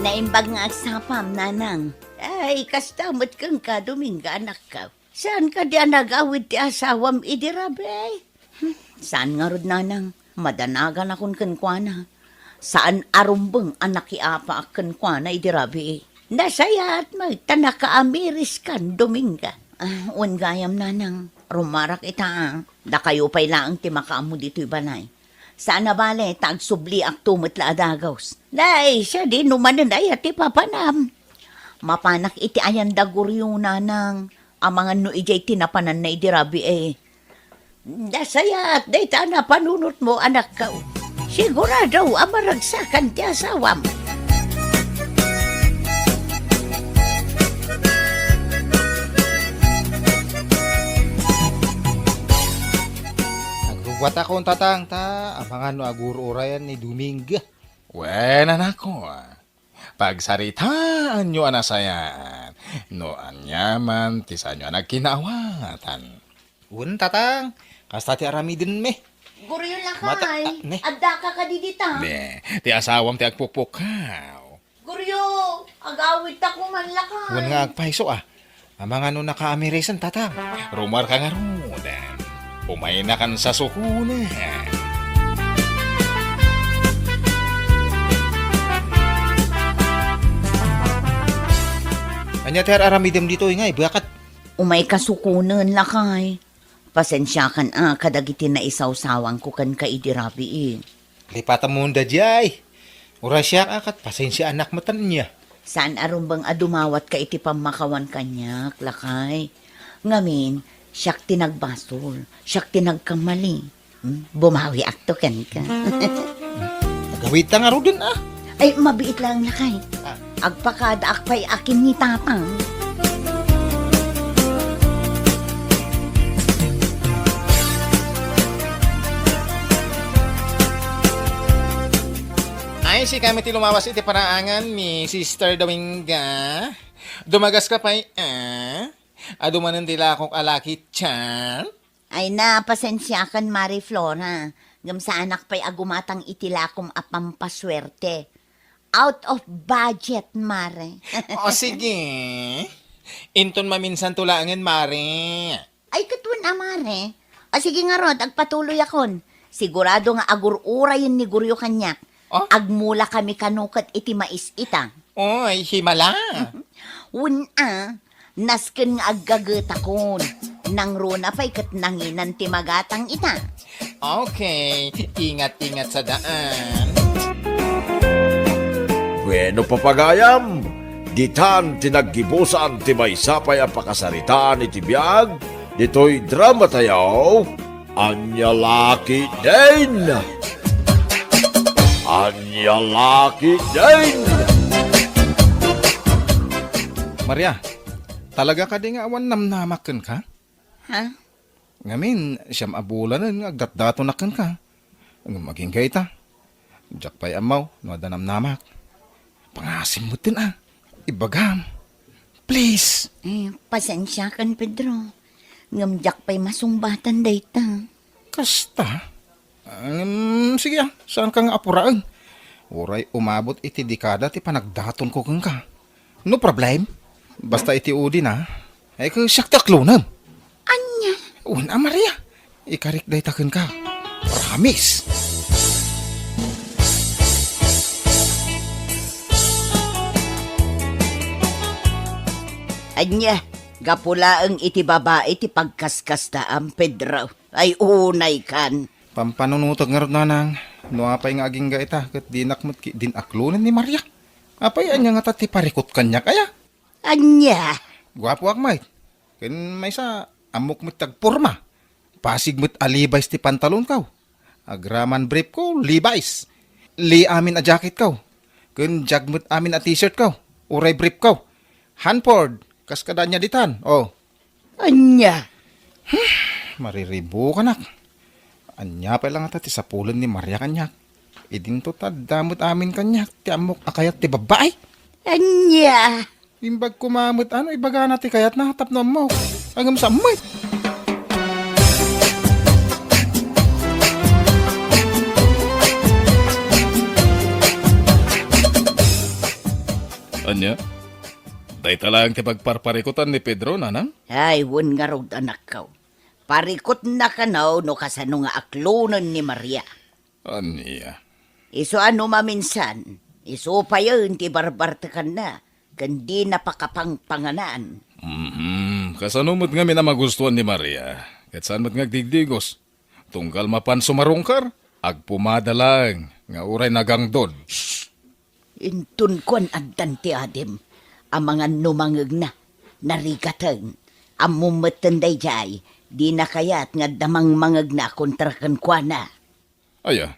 Naimbag nga agsapam, nanang. Ay, kastamot kang ka, Dominga, anak ka. Saan ka di nagawid ti asawam idirabe? Saan nga rod, nanang? Madanagan akong kankwana. Saan arumbeng anak iapa ak kankwana idirabe? Nasayat magtanaka amiris kan, Dominga. Un gayam, nanang. Rumarak ita, da kayo pa'y laang ti makaamu dito'y balay. Sana bale, tagsubli ak tumot la adagaws. Day, siya din numanan ay ati papanam. Mapanak iti ayan daguryo nanang. Amangan no ijay tinapanan na idirabi eh. Dasayat, day tana panunot mo anak ka. Sigurado, amaragsakan ti asawam. Wat akong tatang ta, amangan no agur-urayan ni Dominga. Wen anak ko, pagsaritaan nyo anasayaan, no anyaman, tisa nyo anak kinawatan. Un tatang, kasta ti arami din me. Guryo Mata- lakay, ne. adda ka kadidita. Ne, ti asawam ti agpukpukaw. Guryo, agawid ta kuman lakay. Un nga agpaiso amangan no nakaamiresan tatang. Rumar ka nga rudan. Umay na kan sa sukunan. Anya ter aramidem dito ingay, bakat. Umay kasukunan lakay. Pasensya kan kadagiti na isawsawang ko kan kaidirabi eh. Lipatan mo da jay. Ura siya akat, pasensya anak matan niya. Saan arumbang adumawat ka iti pamakawan kanyak, lakay? Ngamin, siyak tinagbasol, siyak tinagkamali. Bumawi akto kan ka. Nagawid ta nga ro din Ay, mabiit lang lakay. Agpakada akpay akin ni tatang. Ay, si kami ti lumawas iti paraangan ni Sister Dominga. Dumagas ka pa'y, adumanan tila akong alaki chan. Ay na, pasensya kan Mari Flora. Ngam sa anak pa'y agumatang itilakom apampaswerte. Out of budget, Mare. O sige. Inton maminsan tulangan, Mare. Ay, katun Mare. O sige nga rod, agpatuloy akon. Sigurado nga agur-urayin ni Guryo kanyak. Oh? Agmula kami kanukat iti mais ita. Oy, himala. Una, nasken nga aggagata kon. Nang runa pa'y kat nanginan ti magatang ita. Okay, ingat-ingat sa daan. Bueno papagayam, ditan tinaggibusan ti maysapay a pakasaritaan iti biag, dito'y drama tayaw, Anyalaki din! Anyalaki din! Maria, talaga ka di nga awan namnamakan ka? Ha? Ngamin, siyam abulanan nga agdatdato nakan ka. Ang maging gaita. Diyak pa'y amaw, no adanam-namak. Pangasim mo din Ibagam. Please. Pasensya kan Pedro. Ngamjak pa'y masumbatan dayta. Kasta. Sige saan ka nga apuraan? Uray umabot iti dekada ti panagdaton ko kang ka. No problem. Basta iti udi na. Ay ka siyak taklunam. Anya? Una Maria. Ikarik day taken ka. Promise. Anya, gapulaang iti babae ti pagkaskasta ang Pedro. Ay unay kan. Pampanunutag nga rin nanang. No apay nga aging gaita. Kat dinakmat din aklunan ni Maria. Apay anya nga tati parikot kanya kaya. Anya? Gwapo akmay. Ken may sa amok mit tagporma. Pasig mit alibay ti pantalon kaw. Agraman brief ko, Levi's. Li amin a jacket ko. Kun jagmut amin a t-shirt ko. Uray brief ko. Hanford, kaskada niya ditan. Oh, Anya? mariribo ka nak. Anya pa lang ata ti sapulan ni Maria kanyak. Idin to damot amin kanyak. Ti amok akayat ti babae. Anya? Imbag kumamot ibaga na ti kayat na hatap na mo. Agam sa amoy. Anya? Day talang ti pagparparikutan ni Pedro, nanang? Ay, wun nga raw anak ka. Parikot na ka no kasano nga aklonan ni Maria. Anya? Iso ano maminsan, iso pa yun ti barbarta ka na, kandi napakapangpanganan. Kasanumot nga minamagustuhan ni Maria. Kat saan mat ngagdigdigos? Tunggal mapan sumarungkar, agpumadalang, nga uray nagangdod. Intun kon addan ti Adem, ang mga numangag na, narigatan, ang mumatan day jay, di na kayat nga damang mangag na kontra kan kwa na. Aya,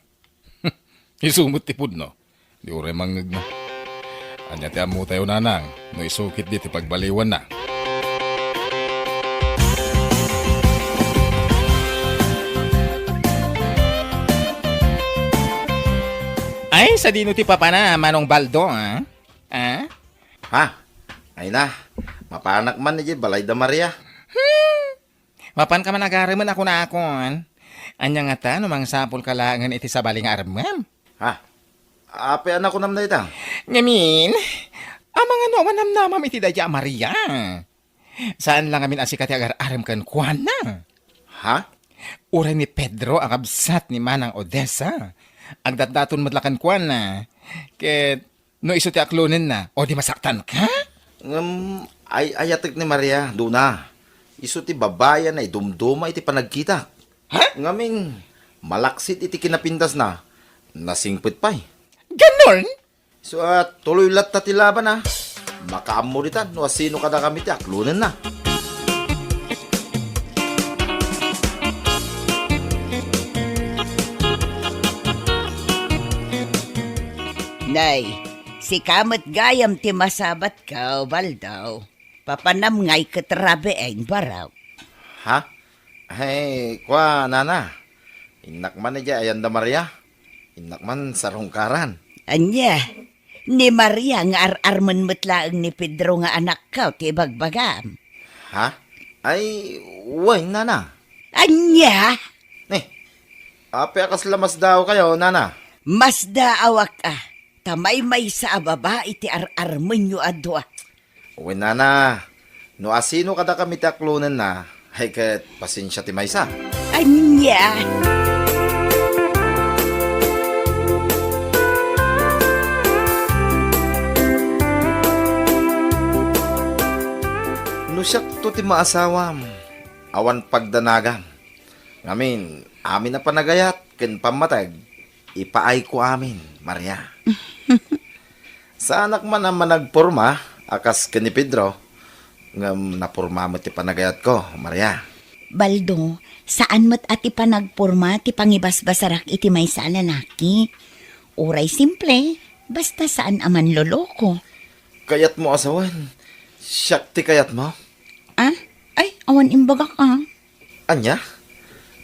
isumot tipod no. Di uray mangag na. Anya ti amo tayo nanang, no isukit di ti pagbaliwan na. Ay, sa dino ti papa na, Manong Baldo, ha? Ha? Ha? Ay na, mapanak man ni balay da Maria. Mapan ka man agaraman ako na akon. Anya nga ta, numang sapol kalangan iti sa baling armam. Ha? Ape anak ko nam na itang. Ngamin, amang ano, manamnamam iti dadya Maria. Saan lang amin asikat agar-aram kan kuana? Ha? Ura ni Pedro ang absat ni Manang Odessa. Ang datdaton madlakan kuana. Ket, no iso ti aklonin na, o di masaktan ka? Ay ayatek ni Maria, do na. Isu ti babayan ay dumduma iti panagkita. Ha? Ngamin, malaksit iti kinapintas na. Nasingpit pa'y. Ganon? So tuloy lat ta ti laban na. Makaamuritan, no sino kada kami ti aklunan na. Nay, si kamat gayam ti masabat ka, Baldaw. Papanam ngay katrabe ay baraw. Ha? Ay, kwa nana. Inak man na dya ayanda Maria. Inak man sarungkaran. Anya, ni Maria nga ar-arman matlaang ni Pedro nga anak ka, ti bagbagam. Ha? Ay, way nana. Anya, Ape akas lamas daw kayo, nana. mas daawak tamay may sa ababa iti ar-arman yu adwa. Uy, nana. No asino kada kami ti aklunan na. Ay, kat pasensya ti maysa. Anya, No siyak to ti maasawam. Awan pagdanagan. Ngamin, amin na panagayat. Ken pamatag. Ipaay ko amin, Maria. Sa anak man ang managporma, akas ken ni Pedro, ngam napurma mo ti panagayat ko, Maria. Baldo, saan mo't ati pa nagpurma ti pangibasbasarak iti may sa lalaki? Uray simple, basta saan aman loloko. Kayat mo asawan. Siyak ti kayat mo. Ah? Ay, awan imbaga ka. Anya?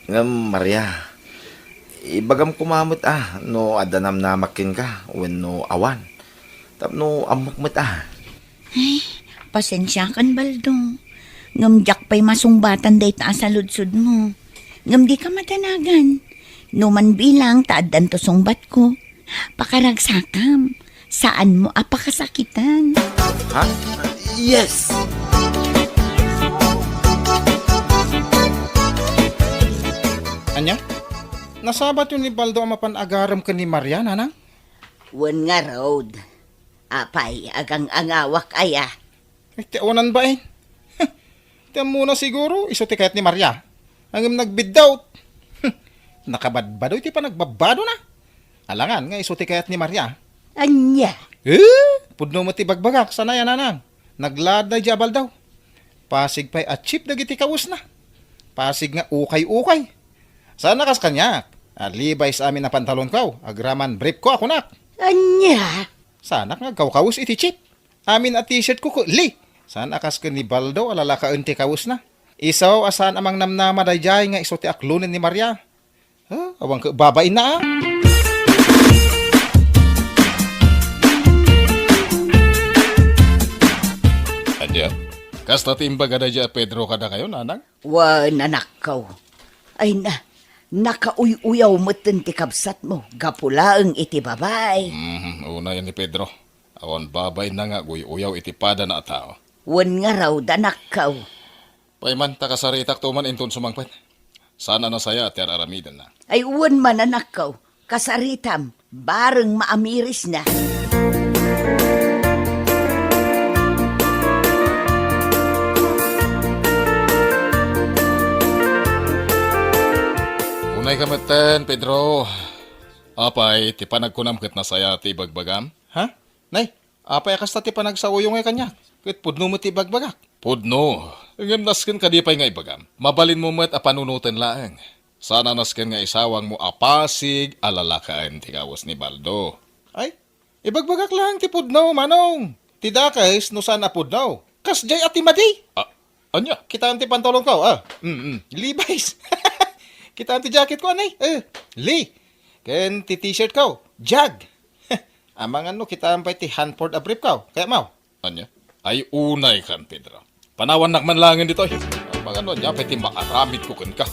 Ngam, Maria. Ibagam kumamot no adanam na makin ka, when no awan. Tapno amok met Ay, pasensya kan, Baldo. Ngamjak pa'y masungbatan day ta sa ludsud mo. Ngam di ka matanagan. Numan bilang taadan to sungbat ko. Pakaragsakam. Saan mo apakasakitan? Ha? Yes! Anya? Nasabat yun ni Baldo ang mapanagaram ka ni Maria, nanang? Wan nga road. Apay, agang angawak aya. Eh, tiawanan ba eh? Tiyan muna siguro, iso ti kayat ni Maria. Ang nagbidawt. Nakabadbado, iti pa nagbabado na. Alangan nga, iso ti kayat ni Maria. Anya. Pudno mo ti bagbagak, sana yan nanang. Naglad na jabal daw. Pasig pa'y achieve na giti kaus na. Pasig nga ukay-ukay. Sana kas kanyak. Libay sa amin na pantalon kaw. Agraman brief ko ako nak. Anya? Sana nga kawus iti chip. Amin at t-shirt ko li. Sana akas ka ni Baldo alala ka unti kawus na. Isaw asan amang namnama dayjay nga iso ti aklunin ni Maria. Awang ka babain na ah. Adya, kasta timbaga da dya Pedro kada kayo, nanang? Wan anak kaw. Ay na, nakauy-uyaw mo ti kabsat mo. Gapulaang iti babay. Una yan ni Pedro. Awan babay na nga, uyaw itipada na tao. Wan nga raw danak kaw. Paiman, takasaritak tuman inton sumangpet. Sana na saya at aramidan na. Ay wan man anak kaw. Kasaritam, bareng maamiris na. Unay kameten, Pedro. Apay, ti panagkunam ket na saya ti bagbagam. Ha? Nay, apay kasta ti panagsawuyong ay kanya. Ket pudno mo ti bagbagak. Pudno, ngem nasken kadipay nga ibagam. Mabalin mo met a panunutan laeng. Sana nasken nga isawang mo apasig alalakaan ti kawas ni Baldo. Ay, ibagbagak lang ti pudno, manong. Ti dakes no sana pudno. Kasjay at ti madi. Anya? Kita ti pantalon ko, Levi's. Kita ti jacket ko, anay. Lee. Ken ti t-shirt ko, Jag. Amang ano, kita pa'y ti Hanford a brief ko. Kaya mau. Anya? Ay unay kan, Pedro. Panawan nakman langin dito. Mga ano niya, pati maaramid ko kan ka.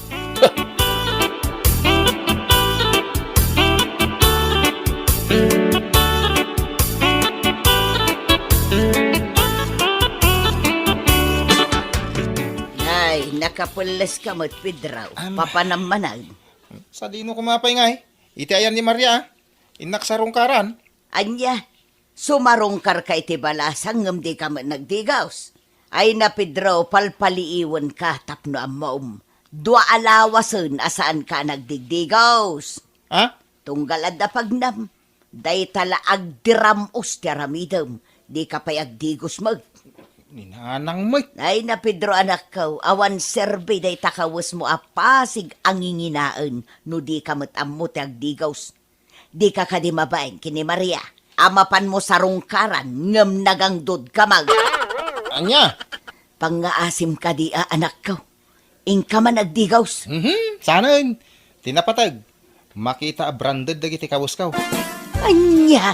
Ay, nakapulas ka mo't Pedro. Papanamanan. Sa dino kumapay nga Iti ayan ni Maria, inaksarong karan. Anya, sumarungkar ka iti balasang ngam di ka man nagdigaws. Ay na Pedro, palpaliiwan ka tapno amom. Dua alawasan asaan ka nagdigdigaws. Ha? Tunggal adda pagnam. Day tala agdiramos ti aramidam. Di ka pa'y agdigos mag. Ninanang mo't. Ay na Pedro anak ko, awan serbe day takawas mo apasig ang inginaan no di ka matammo ti agdigaws. Di ka kadimabain kini Maria. Amapan mo sa rungkaran ngam nagangdod ka mag. Anya? Pangaasim ka di anak ko. Ing ka man agdigaws. Saan? Tinapatag. Makita a branded dagiti kawus kaw. Anya!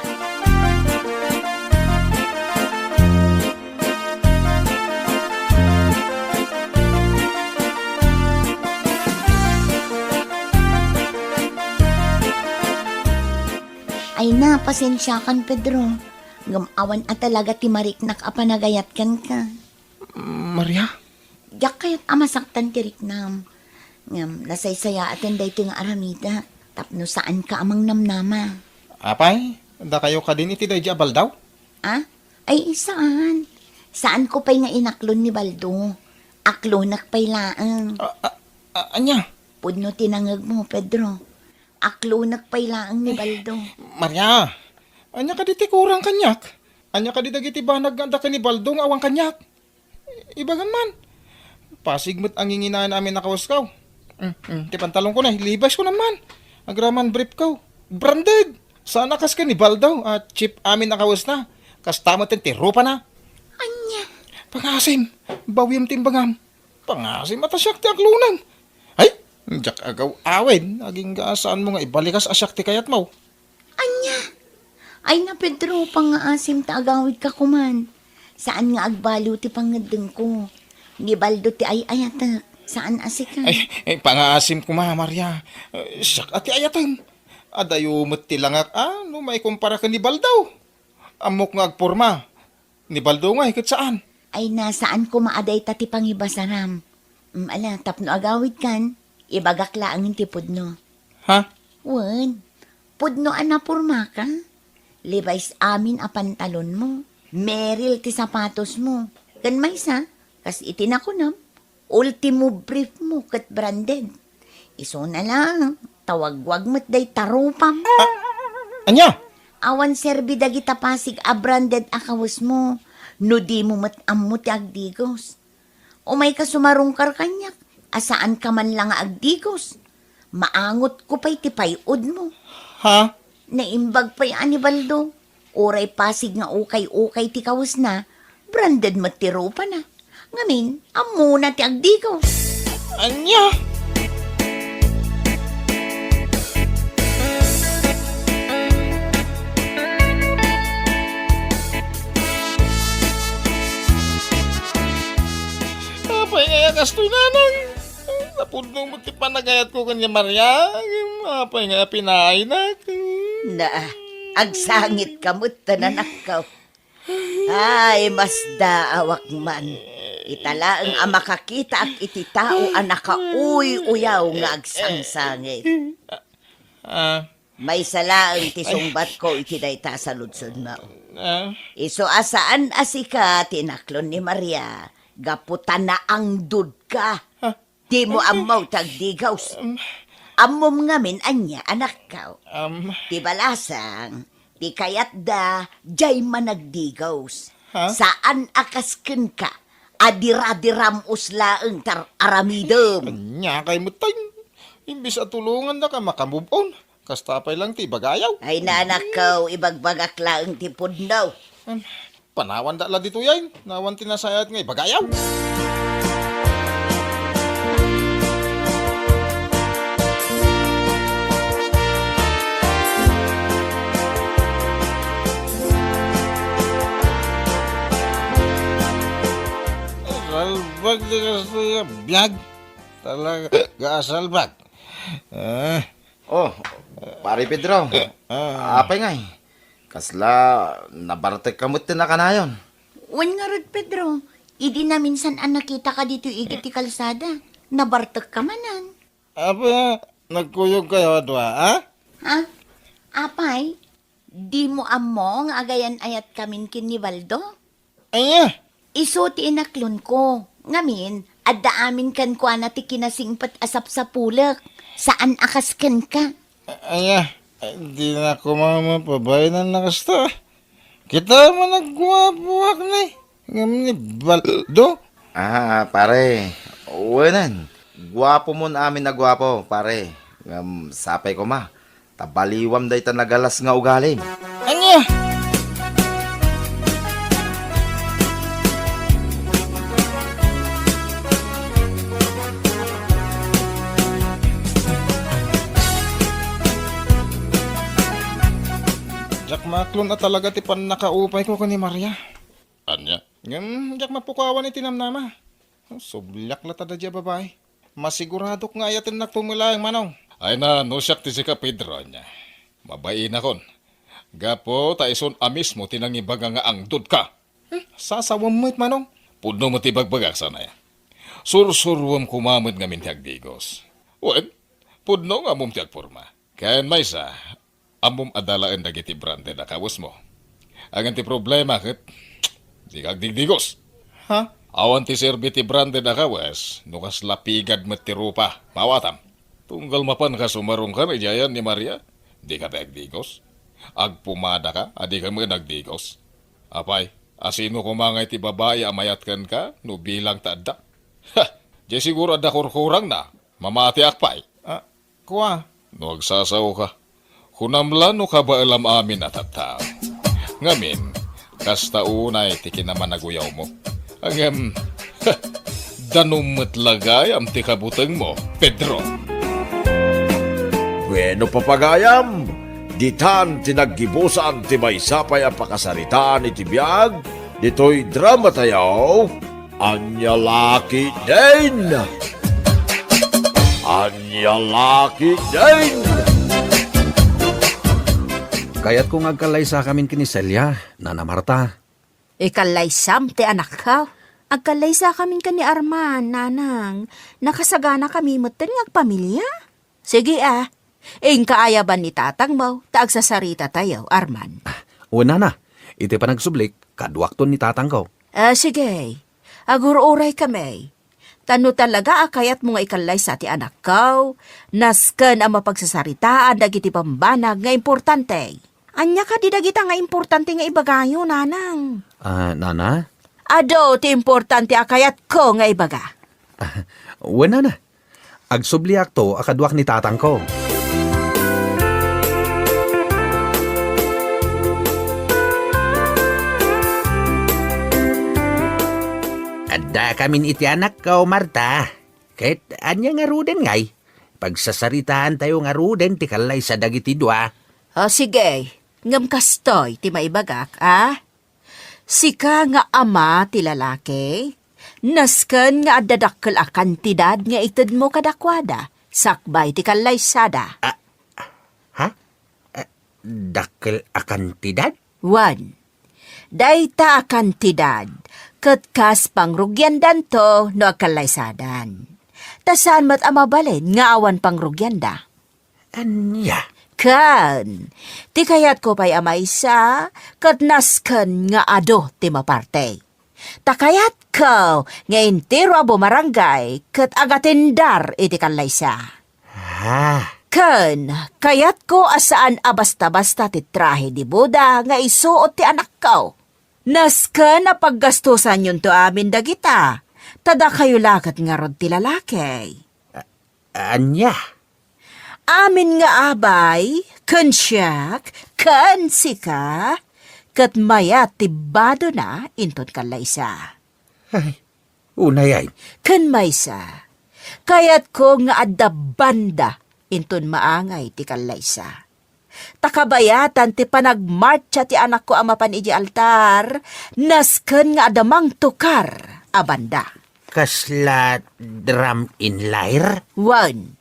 Ay na, pasensya kan, Pedro. Ngamawan at talaga ti mariknak a panagayat kan ka. Maria? Yak kayat amasaktan ti riknam. Ngam, nasaysaya atin day ti nga aramida. Tapno saan ka amang namnama. Apay? Da kayo ka din iti day jabal daw? Ah? Ay, saan? Saan ko pa'y nga inaklon ni Baldo? Aklonak pa'y laang. Anya? Pudno tinangag mo, Pedro. Aklonak pa'y laang ni Baldo. Maria, anya ka di ti kurang kanyak. Anya ka di dagiti banag nga ka ni Baldo nga awang kanyak. Ibagan man. Pasigmat ang inginaan namin nakawaskaw. Ti pantalon ko na, libas ko naman. Agraman brief ko. Branded. Sana kas ka ni Baldo at chip amin nakawas na. Kas tamot ti rupa na. Anya? Pangasim. Bawim timbangam. Pangasim at asyak ti aklunan. Ay, jak agaw awen. Aging gaasaan mo nga ibalikas asyak ti kayat mo. Anya? Ay na, Pedro, pangaasim ta agawid ka kuman. Saan nga agbalo ti pangadeng ko? Ni Baldo ti ay ayatak. Saan asika? Ay, pangasim ko Maria. Siyak ati ayatan. Adayo mo't tilangak, no may kumpara ka ni Baldaw. Amok nga agporma. Ni Baldaw nga, hikit saan? Ay nasaan ko maaday tati pangibasaram. Ala, tapno agawid kan. Ibagak laangin ti pudno. Ha? Wan, pudno anapurma ka. Levi's amin a pantalon mo. Meril ti sapatos mo. Kan may sa, kas itinakunam. Ultimo brief mo kat branded. Iso na lang, tawagwag mo't day tarupam. Anya? Awan serbi dagita pasig a branded akawas mo. No di mo matammo ti agdigos. O may kasumarungkar kanyak, asaan ka man lang agdigos. Maangot ko pa'y tipayod mo. Ha? Naimbag pa'y Anibaldo. Oray pasig nga ukay-ukay ti kawas na. Branded matiro pa na. Ngamin, amo na ti agdigaw. Anya? Apay nga kastoy nanang. Napundong mo ti panagayat ko kanya Maria. Apay nga pinaay na. Na, agsangit kamot tananakaw. Ay, mas daawak man. Itala ang makakita ak iti tao ang nakauy-uyaw nga agsangsangit. May salaang ti sungbat ko iti dayta sa ludsod mo. Iso asaan asika tinaklon ni Maria. Gaputan na ang dud ka. Di mo amaw tagdigaws. Amom ngamin anya anak ka. Ti balasang, ti kayat da, jay managdigaws. Saan akasken ka? Adira-diram uslaeng tar aramidem. Anya kay mutay. Imbis at tulungan na ka makamubon. Kastapay lang ti bagayaw. Ay nanakaw, ibagbagak laeng ti pudnaw. Panawan da la dito yan. Nawan tinasayat nga bagayaw. Salbag di kasi biyag. Talaga gasalbag. Oh, pare Pedro. Apay nga Kasla, nabartek kamot na kanayon. Wan nga rod, Pedro. Idi na minsan ang nakita ka dito igit ti kalsada. Nabartek ka manan. Apa, nagkuyog kayo doa, ha? Ha? Apay? Di mo amo nga agayan ayat kamin kin ni Baldo? Anya? Iso ti inaklon ko. Ngamin, adda amin kan kwa na ti kinasingpat asap sa pulak. Saan akasken ka? Anya? Di na ako mamapabay na nakasta. Kita mo nagwapuak na eh. Ngayon ni Baldo. Pare. Uwanan. Gwapo mo na amin na gwapo, pare. Sapay ko ma. Tabaliwam day ta nagalas nga ugalim. Anya? Jak maklon na talaga ti pan nakaupay ko ni Maria. Anya? Jak mapukawan iti namnama. Sublyak la tada dya babae. Masigurado nga ayatin nagtumilayang manong. Ay na, no siyak ti si ka Pedro niya. Mabain akon. Gapo, taison amis mo tinangibaga nga ang dud ka. Sasawam mo't manong. Puno mo ti bagbagak sana ya. Sursurwam kumamot nga mintiag digos. Uwag, puno nga mong tiag porma. Kayan may sa, amom adalaan dagiti brande na kawas mo. Ang ti problema kat, di kag digdigos. Ha? Awan ti serbi ti brande na kawas, nukas lapigad matirupa, mawatam. Tunggal mapan ka sumarong ka na jayan ni Maria, di ka tagdigos. Agpumada ka, adi ka mga nagdigos. Apay, asino kumangay ti babae amayatkan ka, no bilang taada. Ha, di siguro ada kurkurang na, mamati akpay. Kuha? No agsasaw ka. Kunamlan no ka ba alam amin at tao? Ngamin, kasta unay ti kinamanaguyaw mo. Ang danumot lagay am ti kabutang mo, Pedro. Bueno papagayam, ditan tinaggibusan ti may sapay ang pakasaritaan iti biyag, dito'y drama tayo, Anya Laki din! Anya Laki din! Kaya't kung agkalay sa kamin kiniselya, Nana Marta. Ikalaysam ti anak ka. Agkalaysa kami ka ni Arman, nanang. Nakasagana kami moten ng pamilya. Sige kaayaban ni tatang mo, taagsasarita tayo, Arman. Una na, iti pa nagsublik, kadwakton ni tatang ko. Sige, agur-uray kami. Tano talaga akayat mo nga ikalay sa ti anak ko, nasken ang mapagsasaritaan dagiti pambanag nga importante. Anya ka di dagita nga importante nga ibagayo, nanang. Nana? Ado, ti importante akayat ko nga ibaga. Wala na. Agsubliak to akadwak ni tatang ko. Adda kamin iti anak ko, Marta. Kahit anya nga ruden ngay. Pagsasaritaan tayo nga ruden, ti kalay sa dagiti dua. O sige, ngam kastoy ti maibagak, ah? Sika nga ama ti lalaki, nasken nga adadakkel a kantidad nga ited mo kadakwada, sakbay ti kalaysada. Dakkel a kantidad? 1. Dayta a kantidad, ket kas pangrugyandan to no akalaysadan. Tasan mat amabalin nga awan pangrugyanda. Anya? Kan, ti kayat ko pa'y amaysa, kat nasken nga ado ti maparte. Takayat ko, nga intiro a bumarangay, kat agatindar iti kalaysa. Kan, kayat ko asaan a basta-basta ti trahe di Buda, nga isuot ti anak ko. Nasken na paggastusan yun to amin dagita, tada kayo lakat nga rod ti lalaki. Anya? Amin nga abay, kan siyak, kan sika, kat maya tibado na inton kalaysa. Unay ay. Kan maysa, kayat ko nga adda banda inton maangay ti kalaysa. Takabayatan ti panagmarcha ti anak ko amapan iji altar, nasken nga adamang tukar a banda. Kasla drum in lyre? 1.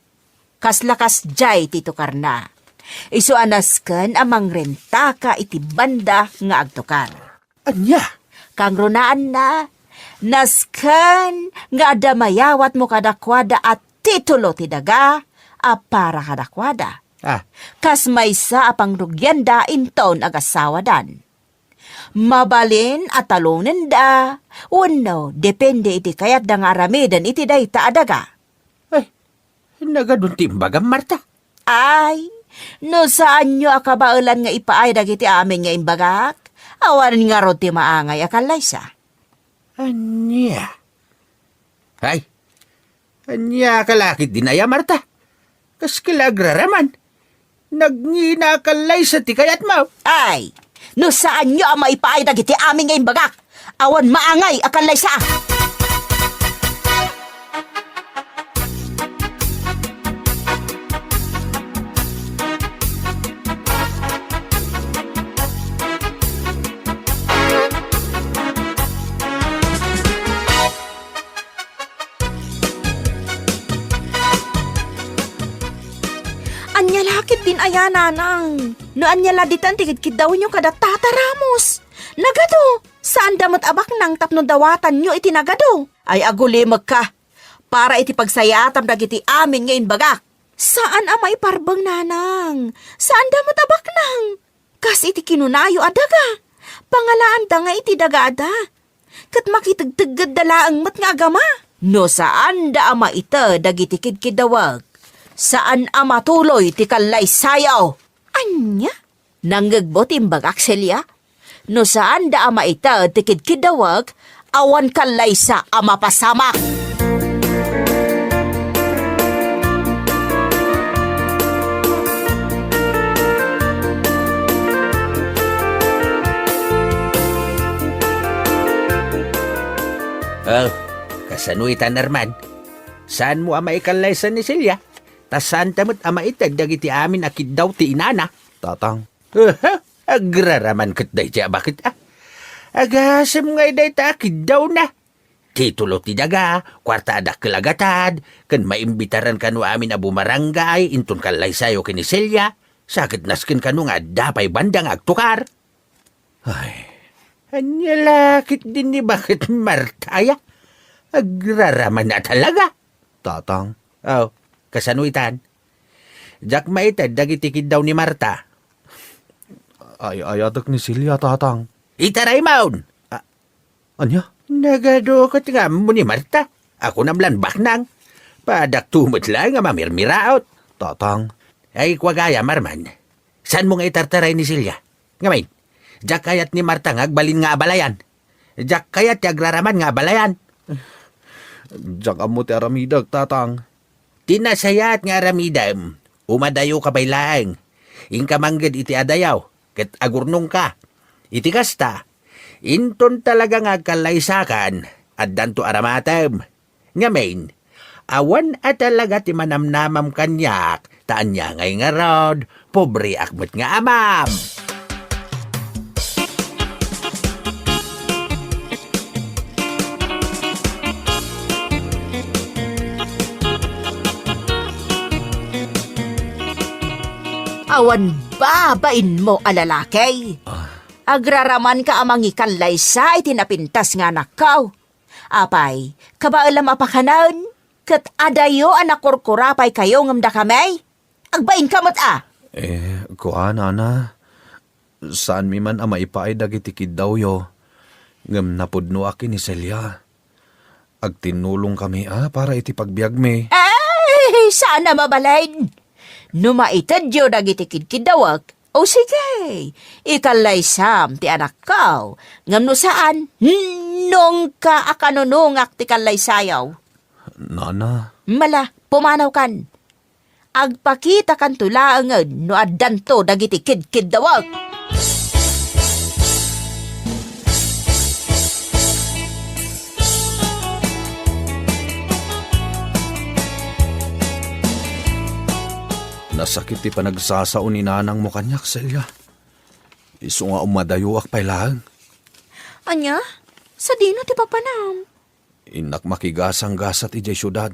Kaslakas jay ti tukar na. Isu anasken amang renta ka iti banda nga agtukar. Anya? Kang runaan na, nasken nga adamayawat mo kadakwada at titulo ti daga a para kadakwada. Kas maysa apang rugyanda inton agasawadan. Mabalin at talunin da, uno, depende iti kayat da nga aramidan iti dayta adaga. Nagadun timbagam, Marta. Ay, no saan nyo akabaulan nga ipaay dagiti amin nga imbagak? Awan nga rod ti maangay akalaysa. Anya? Ay, anya kalakit dinaya, Marta. Kas kilagraraman. Nagngina kalaysa ti kayat mo. Ay, no saan nyo ang maipaay dagiti amin nga imbagak? Awan maangay akalaysa. Anyalakit din ayananang. No anyaladitan tikit daw nyo kada tataramos. Nagado, saan damot abak nang tapno dawatan nyo iti nagado? Ay agulimag ka, para iti pagsayatam dagiti amin ngayon bagak. Saan amay parbang nanang? Saan damot abak nang? Kas iti kinunayo adaga. Pangalaan da nga iti dagada. Kat makitagtagad dalaang mat nga agama. No saan da ama ita dagiti kidkidawag. Saan ama tuloy ti kalay sayaw? Anya? Nanggagbo timbagak selya? No saan da ama ita ti kidkidawag, awan kalay sa ama pasamak. Oh, kasanuitan narman. Saan mo ama ikalaysan ni Silya? Tas saan tamot ama itag dagiti amin akid daw ti inana? Tatang. Agraraman kat day tiya bakit agasam nga day ta akid daw na. Titulo ti daga, kwarta adak kalagatad, kan maimbitaran kanu amin a bumarangay, intun kalay sayo kini Silya, sakit naskin kanu nga dapay bandang agtukar. Ay, anyalakit din ni bakit Martaya? Agraraman na talaga. Tatang. Oh, kasanuitan. Jak maitad dagitikid daw ni Marta. Ay ayadak ni Silya, tatang. Itaray maun. Anya? Nagadukot nga mo ni Marta. Ako namlan baknang. Padak tumot lang nga mamirmiraot. Tatang. Ay kwagaya marman. Saan mo nga itartaray ni Silya? Ngamin, jak kayat ni Marta nga agbalin nga abalayan. Jak kayat yagraraman nga abalayan. Jak amo ti aramidag, tatang. Tinasayat nga aramidam, umadayo ka baylaang. Ingkamanggad iti adayaw, ket agurnong ka. Iti kasta, inton talaga nga kalaysakan, at danto aramatam. Ngamin, awan at talaga ti manamnamam kanyak, taan niya ngay nga rod, pobre akmat nga amam. Awan babain mo alalakay. Agraraman ka amang ikanlay sa itinapintas nga nakaw. Apay, kabaalam apakanan, kat adayo anak kurkurapay kayo ngamda kamay. Agbain kamot Kuan, ana. Saan mi man ama ipaay dagiti daw yo. Ngam napudno akin ni Celia. Agtinulong kami para iti pagbiag mi. Ay, sana mabalain. Numaitad yo dagiti kidkidawag. O sige, ikalay sam ti anak kaw. Ngam no saan, nung ka akanunungak ti kalay sayaw. Nana, Mala, pumanaw kan. Agpakita kan tulaangan no addanto dagiti kidkidawag. nasakit ti panagsasaon ni nanang mo kanyak, Celia. Iso nga umadayo ak pailang. Anya, sa dino ti papanam. Inak makigasang gasat ijay syudad.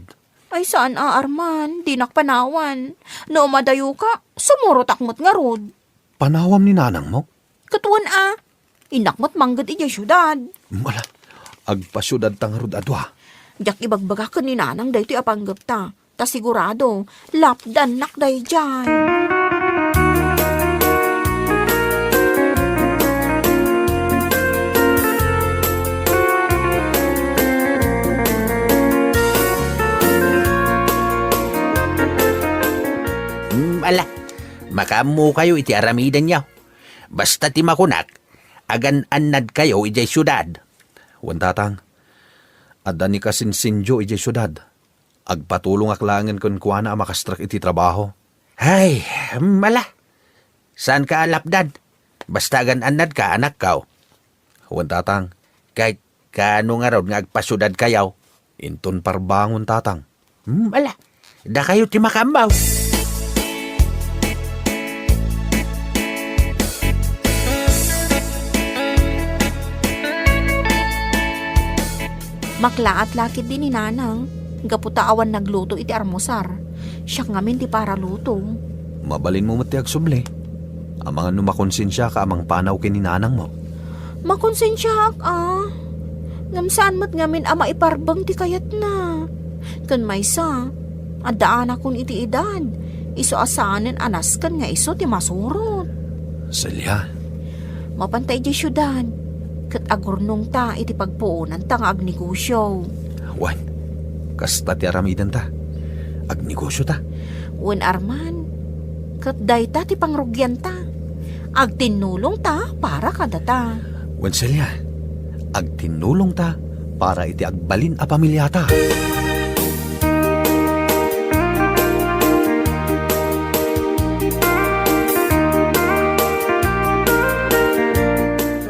Ay saan Arman, di nakpanawan. No madayo ka, sumurot akmot nga rod. Panawam ni nanang mo? Katuan inakmot manggad iya syudad. Mala, agpasyudad tang rod adwa. Jak ibagbaga ka ni nanang dayto apanggap ta. Ta sigurado, lapdan nakday dyan. Ala, makamu kayo iti aramidan niya. Basta ti makunak, agan-anad kayo ijay syudad. Wantatang, adda ni kasinsinjo ijay syudad. Agpatulong aklangan kun kuana makastrak iti trabaho. Ay, mala. Saan ka alapdan? Basta agan-anad ka, anak kaw. Wantatang, Kahit kano nga raw nga agpasyudad kayaw. inton parbangon tatang. Mala, da kayo ti makambaw. Maklaat-lakit din ni nanang. Gaputa awan nagluto iti armosar. Siya ngamin ti para luto. Mabalin mo mati agsubli. Amangan numakonsensya ka amang panaw kini nanang mo. Makonsensya Ngamsaan mo't ngamin ama iparbang ti kayat na. Kan maysa, adaan akon iti edad. Iso asanen anas kan nga iso ti masurot. Celia, Mapantay di syudad. Kat agurnong ta iti pagpuunan ta nga agnegosyo. wan, kasta ti aramidan ta. Agnegosyo ta. Wen Arman, kat dayta ti pangrugyan ta. Agtinulong ta para kada ta. Wan Celia, agtinulong ta para iti agbalin a pamilya ta.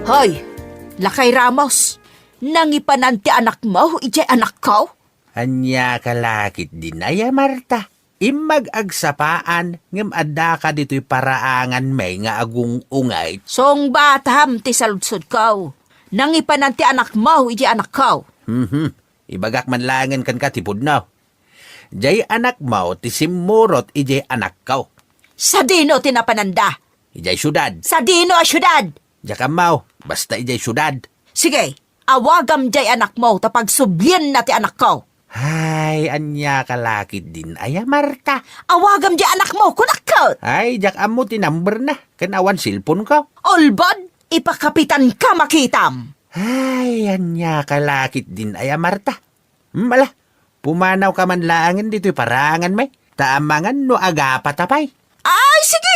Hoy, Lakay Ramos, nangipanan ti anak mo, ijay anak ko? Anya kalakit din ay Marta. Imag agsapaan, ngem adda ka dito'y paraangan may nga agung ungay. Song batam ti saludsod ko. Nangipanan ti anak mo, ijay anak ko. Ibagak man langan kan katipod na. Jay anak mo, ti simurot ijay anak ko. Sa dino tinapananda. Ijay syudad. Sa dino a syudad. Jaka mau, basta ijay syudad. Sige, awagam jay anak mo tapag sublyan na ti anak ko. Ay, anya kalakit din ay Marta. Awagam jay anak mo, kunakot. Ay, jak amo ti number na. Kanawan silpon ko. Olbad, ipakapitan ka makitam. Ay, anya kalakit din ay Marta. Mala, pumanaw ka man laangan dito'y parangan may. Taamangan no agapatapay. Ay, sige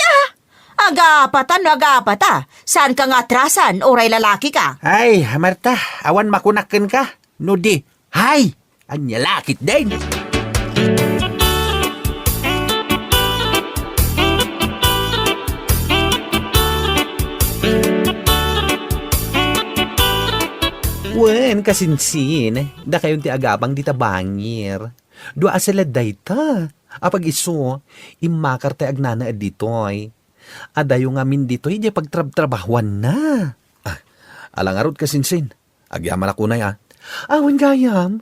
agapata. Saan ka nga atrasan, oray lalaki ka? Ay, Marta, awan makunakan ka. No di, hay, anya lakit din. Wen, kasinsin. Da kayon ti agapang di tabangir. Dua sila dayta. Apag iso, imakar ti agnana ditoy. Adayo ngamin ditoy, di pagtrab-trabahuan na. Alangarod kasinsin. Agyaman ako na ya. Awan gayam.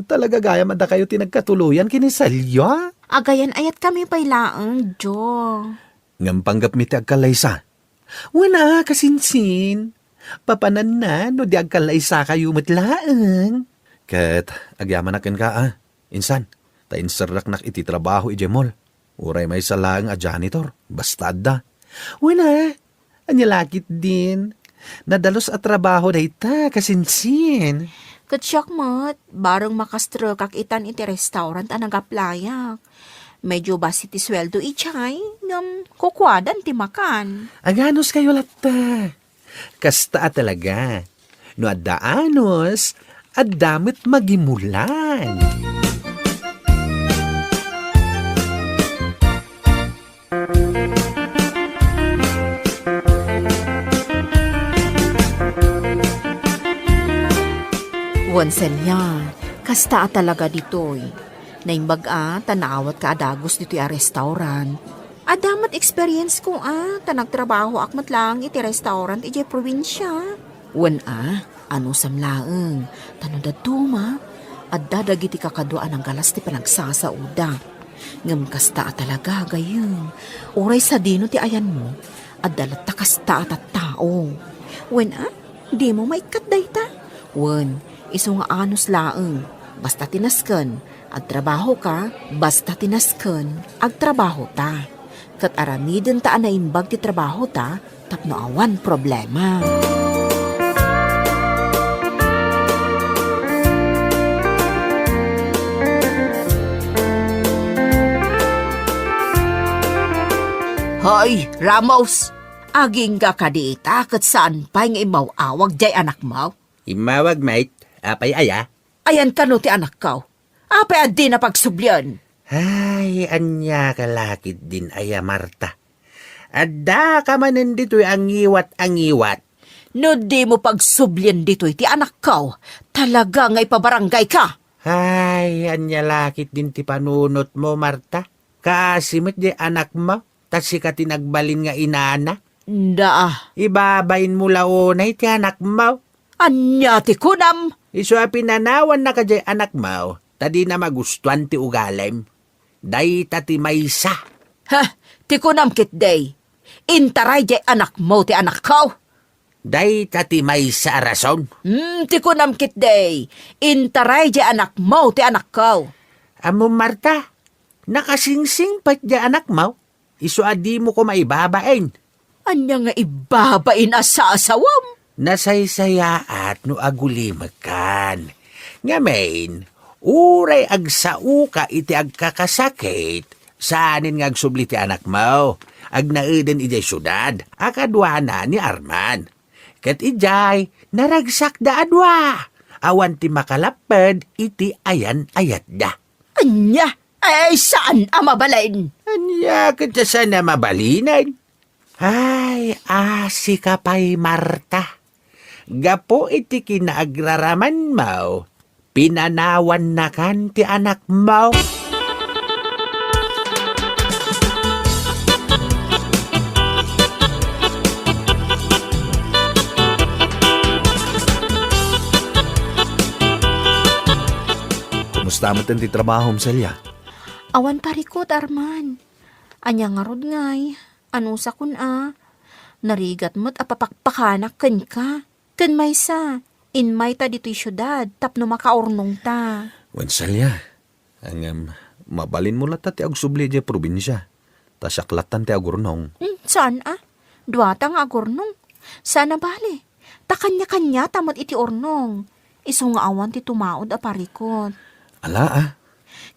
Talaga gayam ada kayo tinagkatuluyan kinisalya. Agayan ayat kami pailaang, Jo. Ngampanggap mi ti agkalaysa. Wala kasinsin. Papanan na no di agkalaysa kayo matlaang. Ket agyaman akin ka Insan, ta inserrak nak iti trabaho ijemol. Uray may salang a janitor. Bastad da. Wala. Anyalakit din. Nadalos at trabaho dayta kasinsin. Katsyak mat, barang makastrukak itan iti restaurant anang aplayak. Medyo basi ti sweldo ichay, ngam kukwadan ti makan. Aganos kayo latta. Kasta talaga. No adaanos, adamit magimulan. Wanselya, kasta talaga ditoy. Naimbaga, tanawat ka adagos dito'y restaurant. Adamat experience ko tanagtrabaho akmat lang iti restaurant iti probinsya. Wan ano samlaeng, tanod tuma, at dadagiti kakaduan ng galas ti panagsasauda. Ngam kasta talaga gayon. Uray sa dino ti ayan mo, at dalat ta kasta at tao. Wan di mo maikat dayta. Wan, iso nga anos laeng, basta tinasken, ag trabaho ka, basta tinasken, ag trabaho ta. Kat aramiden ta anaimbag ti trabaho ta, tapno awan problema. Hoy, Ramos! Aging ka kadita kat saan pa nga imawawag jay anak mo? Imawag, mate. Apay aya. Ayan ka no ti anak ko. Apay adi na pagsublyan. Ay, anya kalakit din aya, Marta. Adda ka manin dito'y angiwat. No di mo pagsublyan dito'y ti anak ko. Talaga nga ipabarangay ka. Ay, anya lakit din ti panunot mo, Marta. Kasimit di anak mo, tas ka tinagbalin nga inana. Da. Ibabain mo laonay ti anak mo. Anya ti kunam. Iso pinanawan na ka di anak mo, tadi na magustuhan ti ugalem. Day ti maysa. Ha, ti kunam kit day. Intaray di anak mo ti anak ko. Day ti maysa rason. Ti kunam kit day. Intaray di anak mo ti anak ko. Amo Marta, nakasingsing pat di anak mo. Iso adi mo ko maibabain. Anya nga ibabain asasawam. Nasaysayaat no agulimakan. Ngamen, uray agsauka iti agkakasakit. Saanin nga agsubli ti anak mo? Agnaiden ijay syudad. Akadwana ni Arman. Ket ijay, naragsak da adwa. Awan ti makalapad iti ayan ayat da. Anya? Ay, saan amabalain? Anya, kita sana mabalinan. Ay, asi ka pa'y Marta. Gapo iti kinaagraraman mo, pinanawan na kan ti anak mo. Kumusta mo ti trabaho mo, Celia? Awan parikot, Arman. Anya nga rod ngay. Ano sa kun Narigat mo't apapakpakanak ken ka. Ken maysa, inmay ta dito'y syudad, tapno makaurnong ta. Wen, Celia, ang mabalin mo lata ti agsubli di probinsya. Tasaklatan ti agurnong. Saan Duwata nga agurnong. Sana bali. Ta kanya-kanya tamot iti ornong. Iso nga awan ti tumaod a parikot. Ala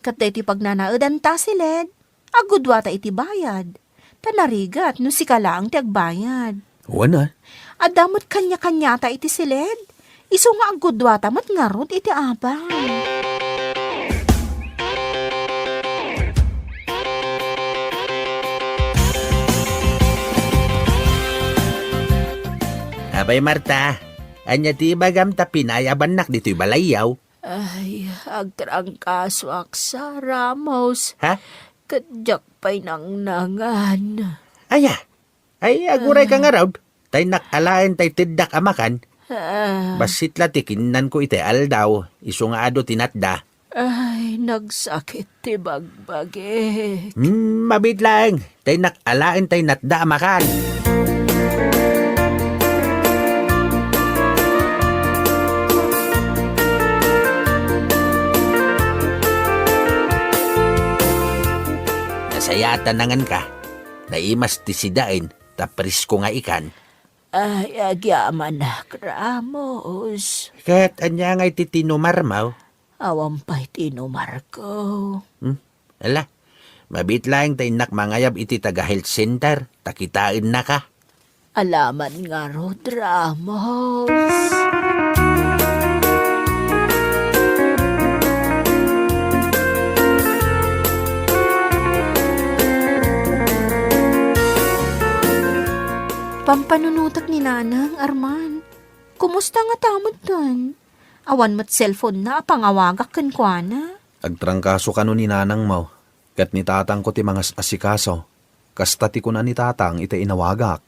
Katay ti pagnanaadan ta siled. Agudwata iti bayad. Tanarigat no si kalaang ti agbayad. Wana. Adamot kanya-kanya ta iti siled. Iso nga agudwata mat ngarod iti abang. Abay Marta, Anya ti bagam ta pinayabanak dito'y balayaw. Ay, agtrangkaso aksa, Ramos. Ha? Kadyak pa'y nang nangan. Aya, ay aguray ka nga raw. Tay nakalain tay tiddak amakan. Basit la tikinan ko ite aldaw. Iso nga ado tinatda. Ay, nagsakit ti bagbage. Mabit lang. Tay nakalain tay natda amakan. Nasayatan nangan ka. Naimas ti sidain. Tapris ko nga ikan. Ay, agyaman na, Ramos. Kat anya nga iti tinumarmaw. Awang pa'y tinumar ko. Ala, mabit lang tayo nakmangayab iti taga-health center. Takitain na ka. Alaman nga Rod, Ramos. Pampanunutak ni Nanang, Arman. Kumusta nga tamod dun? Awan mo't cellphone na, pangawagak kan kwa na. Agtrangkaso ka no ni nanang mo. Kat ni tatang ko ti mga asikaso. Kastati ko na ni tatang ita inawagak.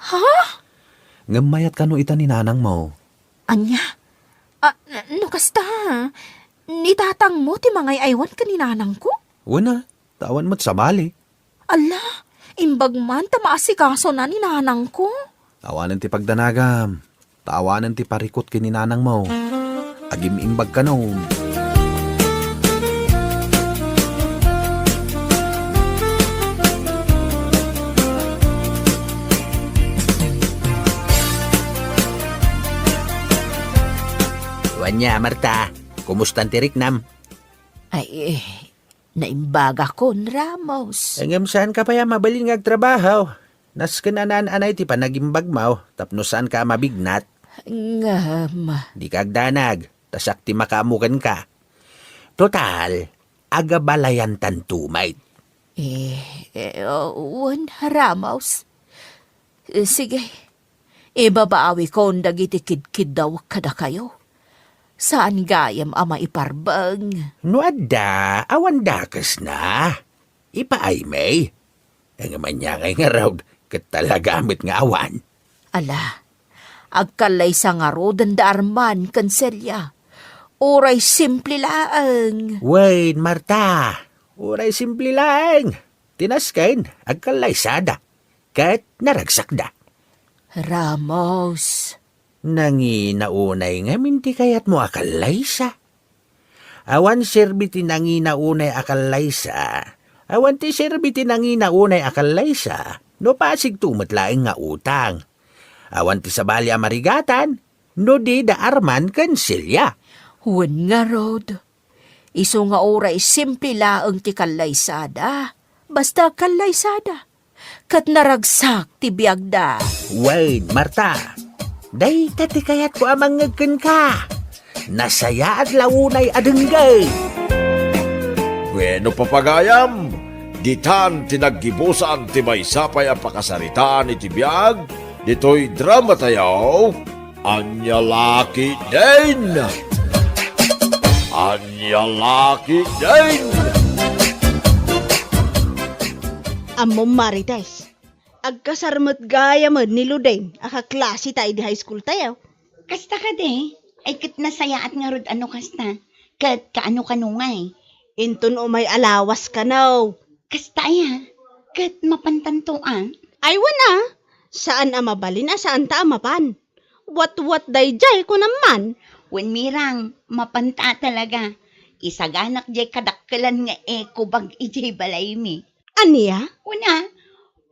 Ha? Ngamayat ka no ita ni nanang mo. Anya? No kasta? Ni tatang mo ti mga aywan ka ni Nanang ko? Wala, tawan mo't sabali. Ala, imbag man ta maasikaso na ni Nanang ko. Tawanan ti pagdanagam. Tawanan ti parikot kini nanang mo. Agim imbag ka no. Wanya, Marta. Kumusta ti Riknam? Ay, naimbaga kon, Ramos. Ngam saan ka pa ya mabalin nga agtrabaho? Nas kananan anay ti panagimbag mo. Tapno saan ka mabignat? Ngam. Di ka agdanag. Tasak ti makamukan ka. Total, agabalayan tantumay. Wan, Ramos. Sige, ibabaawi ko ang dagiti kid-kid daw kada kayo. Saan gayam ama iparbang? No adda, awan dakas na. Ipaay may. Ang manya ngay nga raw, katalagamit nga awan. Ala, agkalay sa nga rodan da Arman, kanselya. Oray simple laang. Wait, Marta. Uray simple lang. Tinaskain, agkalaysada. Kat naragsak da. Ramos. Nanginaunay nga minti kayat mo akalaysa. Awan serbiti nanginaunay akalaysa. Awan ti serbiti nanginaunay akalaysa. No pasig tumatlaing nga utang. Awan ti sabali amarigatan. No di da Arman kansilya. Huwag nga, Rod. Iso nga oray simple laang ti kalaysada. Basta kalaysada. Kat naragsak ti biyagda. Wait, Marta. Day tati kayat ko amang ngagkan ka. Nasaya at launay adenggay. Bueno papagayam, ditan tinaggibusan ti maysapay ang pakasaritaan iti biyag, dito'y drama tayaw, Anya Laki din! Anya Laki din! Amo Marites, agkasarmat gaya mo ni Ludeng, akaklase tayo di high school tayo. Kasta ka de, ay kat nasaya at nga rod ano kasta, kat kaano kanungay. Inton o may alawas ka now. Kasta ya, kat mapantantuan. Ay wana, saan amabalin saan ta amapan? What dayjay ko naman. Wen mirang, mapanta talaga. Isaganak jay kadakkelan nga eko bag ijay balay mi. Aniya? Una,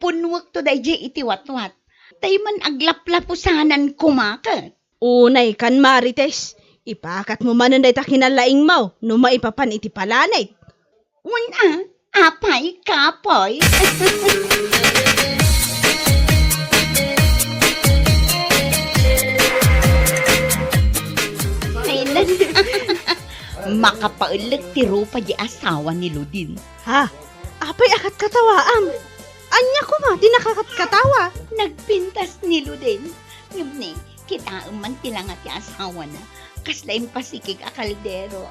punwak to dayjay iti watwat. Tayman aglaplapusanan kumakat. Unay kan Marites, ipakat mo manan day ta kinalaing mo, no maipapan iti palanay. Una, apay kapoy. Makapaulag ti Rupa di asawa ni Ludin. Ha? Apay akat katawaam. Anya ko ma, di nakakat katawa. Nagpintas ni Ludin. Ngumni, Kita man tila nga ti asawa na. Kaslain pasikig a kaldero.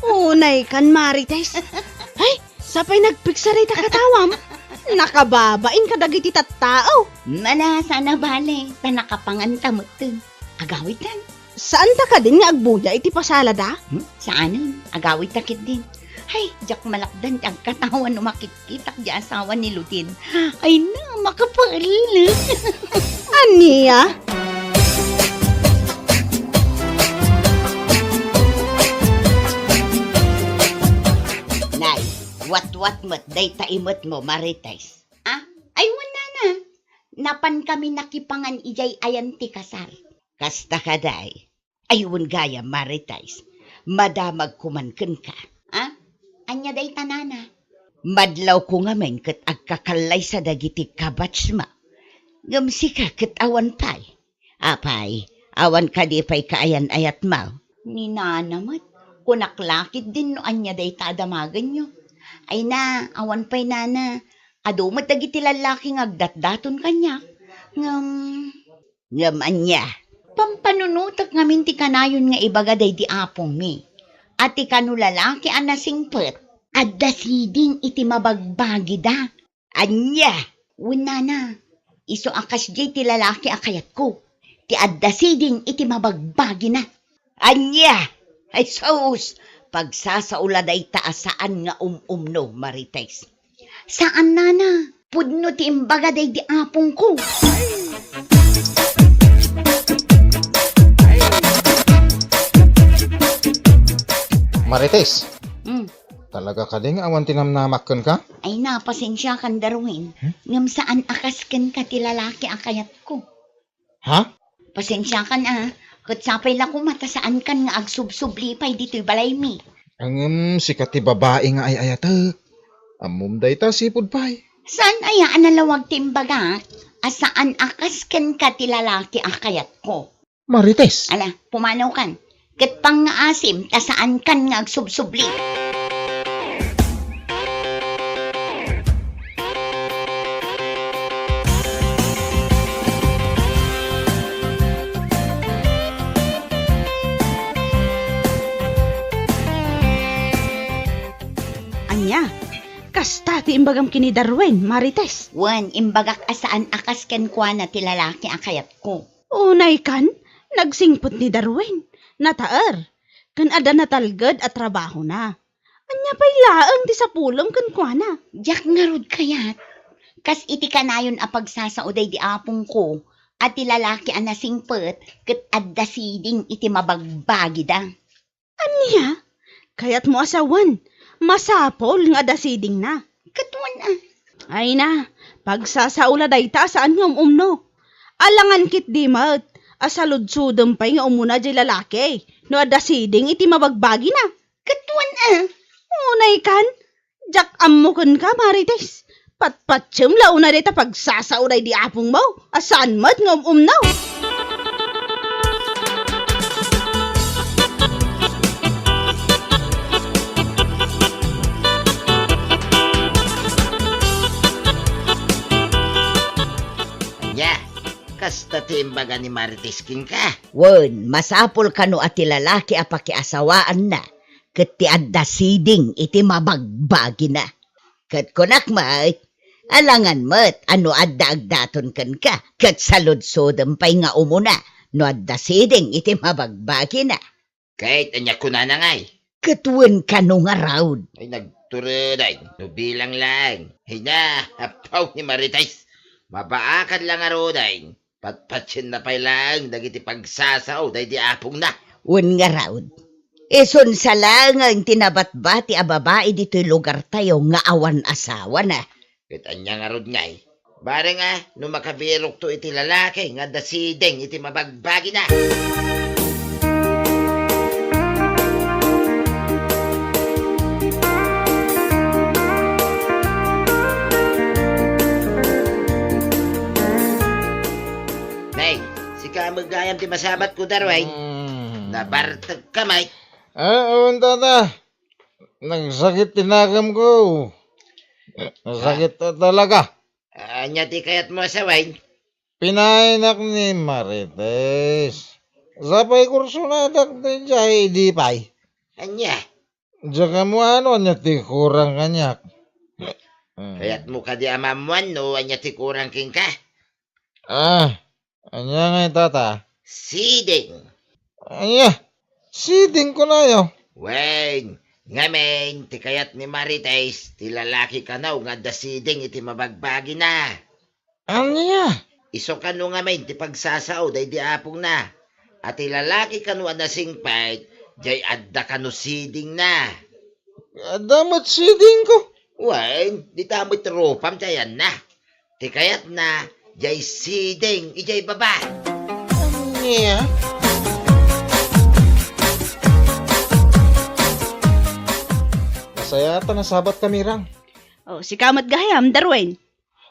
Unay kan, Marites. Ay, sapay nagpiksarita katawam. Nakababain ka dagiti tattao. Manasa na bale, tanakapangantamot dun. Agawit lang. Saan ta ka din nga agbuya iti pasalada? Saanon, agawit takit din. Ay, jak malakdan ang katawan no makikita di asawa ni Lutin. Ay na, makapal. Aniya? Nay, wat-wat mo't day taimot mo, Marites. Ah, ay wala na. Napan kami nakipangan ijay ayan ti kasar. Kasta ka day. Ayun gaya, Marites. Madamag kumanken ka. Ah, anya day tanana. Madlaw ko nga men kat agkakalay sa dagiti kabats ma. Gamsi ka kat awan pay. Apay, awan ka di pay kaayan ayat ma. Ni nanamat, kunaklakit din no anya day tadamagan nyo. Ay na, awan pay nana. Adumat dagiti lalaki agdatdaton kanya. Ngam anya. Pampanunutak ngamin ti kanayon nga ibagaday di apong mi. At ti kanu lalaki anasingpet. Adda siding iti mabagbagi da. Anya, wala na. Iso akas jay ti lalaki akayat ko. Ti adda siding iti mabagbagi na. Anya, ay sus, pagsasauladay taasaan nga umno, Marites. Saan nana? Pudno ti imbagaday di apong ko. Marites, talaga ka ding awan tinamnamakon ka? Ay na, pasensya kan daruin. Ngam saan akas ken ka ti lalaki akayat ko. Ha? Pasensya kan kutsapay lang ko mata saan kan nga agsubsublipay dito'y balay mi. Ang sikat ti babae nga ay ayatek. Amum day ta sipud pay. Saan ayaan nalawag ti imbaga? Asaan akas ken ka ti lalaki akayat ko. Marites. Ala, pumanaw kan. Ket pang nga asim, ta saan kan nga agsubsubli. Anya, kasta ti imbagam kini Darwin, Marites. Wan, imbagak asaan akas ken kwa na ti lalaki akayat ko. Unay kan, nagsingpot ni Darwin. Nataer, kan ada natalged at trabaho na. Anya pa'y laang di sa pulong kan kwa na. Jak ngarod kayat. Kas iti kanayon a pagsasauday di apong ko, at ti lalaki a nasingpet, ket adda siding iti mabagbagi da. Anya, kayat mo asawan, masapol nga dasiding na. Katuan Ay na, pagsasaula day ta saan nga umno. Alangan kit di mat, asaludsudom pa'y nga umuna di lalaki, no dasiding iti mabagbagi na. Katuan Unay kan, jak ammukon ka, Marites. Patpatsem launa dita pagsasauday di apong mo, asan mat nga umnaw. Anya, kasta ti imbaga ni Marites king ka. Wen, masapol kano ati lalaki a pakiasawaan na, ket ti adda siding iti mabagbagi na. Ket kunak mat, alangan mat, ano adda agdaton ken ka, ket saludsodem pay nga umuna, no adda siding iti mabagbagi na. Kahit anya ko na ngay. Ket wen kano nga raud. Ay nagturuday, no bilang lang. Hina, hapaw ni Marites. Mabaakan lang aroday. Patpatsin na pay lang, dagiti pagsasaw, day di apong na. Wen nga raud. Ison sa lang ang tinabatbati a babae dito'y lugar tayo nga awan asawa na. Ket anya nga rod ngay. Bare nga, no makabirok to iti lalaki, nga dasideng iti mabagbagi na. Nay, si kamagayam ti masabat ko darway. Nabartag kamay. Awan tata. Nagsakit tinagam ko. Nasakit talaga. Anya ti kayat mo sa wine. Pinainak ni Marites. Sapay kurso na dakti jay di pay. Anya, Diyan mo ano niya ti kurang kanyak. kaya't mo ka di amamuan no, anya ti kurang king ka. Anya nga tata. Siding. Anya, siding ko na yo. Wen, ngamen, ti kayat ni Marites, ti lalaki ka na, nga da siding iti mabagbagi na. Anya? Iso ka no ngamen, ti pagsasao, day di apong na. At ti lalaki ka no anasing pait, jay adda ka no siding na. Damat siding ko. Wen, di tamot ropam jayan na. Ti kayat na, jay siding, ijay baba. Anya? Masaya ta nasabat kami rang. Oh, si kamat gahayam, Darwin.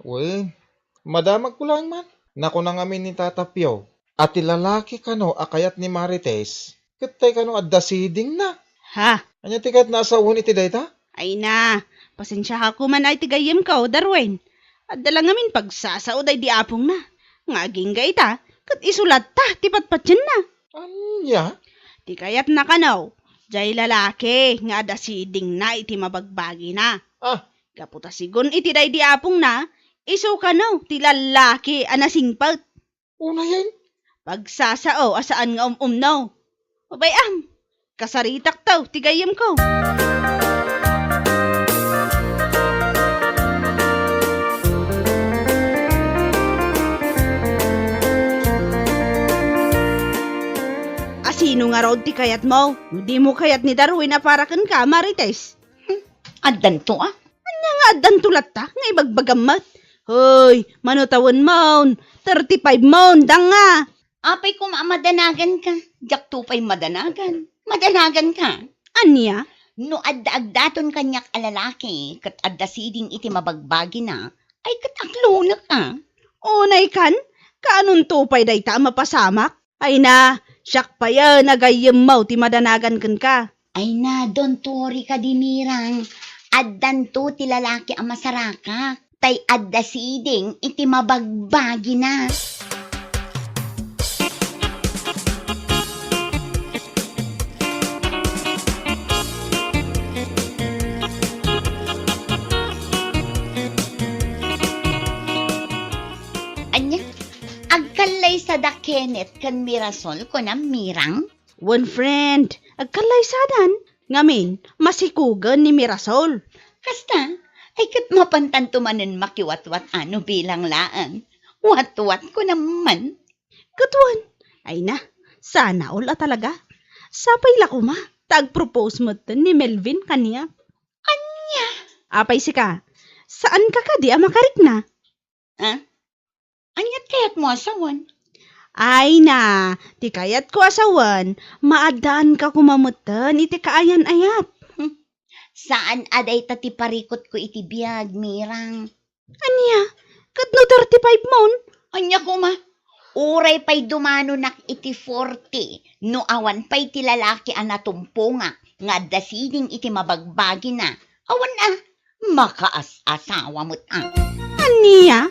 Wen, madamag ko lang man. Naku nang amin ni Tata Pio. At lalaki kano akayat ni Marites. Katay kano adda siding na. Ha? Anya tikat nasa uni ti dayta? Ay na, pasensya ka ko man ay tigayim ka, Darwin. At dala ngamin pagsasaod ay di apong na. Ngaging ga ita, kat isulat ta, tipatpat yan na. Anya? Di kayat na kanaw. Jay lalaki, nga da siding na iti mabagbagi na. Gaputa sigon iti day di apong na, iso kanaw, ti lalaki anasingpat. Una yan? Pagsasao, asaan nga no. Babayam, kasaritak taw, tigayim ko. Sino nga raw ti kayat mo? Hindi mo kayat ni Darwin na para kan ka, Marites. Addan to Anya nga addan tulat ta, nga ibagbagamat. Hoy, manutawan mo, 35 mo, danga. Apay ko madanagan ka. Jak tupay madanagan. Madanagan ka. Anya? No adda-agdaton kanyak alalaki, kat adda siding iti mabagbagi na, ay kat aklo na ka. Unay kan? Kaanong tupay day ta mapasamak? Ay na, siyak pa yan, nagayim mo, ti madanagan kan ka. Ay na, don't worry ka dimirang. Addan to ti lalaki ang masaraka. Tay adda siding iti mabagbagi na. Anya, agkalay sa da Kenneth kan Mirasol ko na mirang? One friend, agkalay sadan. Ngamin, masikugan ni Mirasol. Kasta, ay kat mapantantumanin makiwat-wat ano bilang laan. Wat-wat ko naman. Katuan, ay na, sana ula talaga. Sapay la ko ma, tag-propose mo ni Melvin kaniya. Anya? Apay si ka, saan ka di makarik na? Anyat kayat mo asawan? Ay na, ti kayat ko asawan, maadaan ka kumamutan, iti kaayan-ayat. Saan aday tati parikot ko iti biyag, mirang? Anya, kadno 35 mon? Anya ko ma, uray pa'y dumano nak iti 40, no awan pa'y ti lalaki anatumpunga, nga dasiding iti mabagbagi na. Awan makaas-asawa mo't Anya?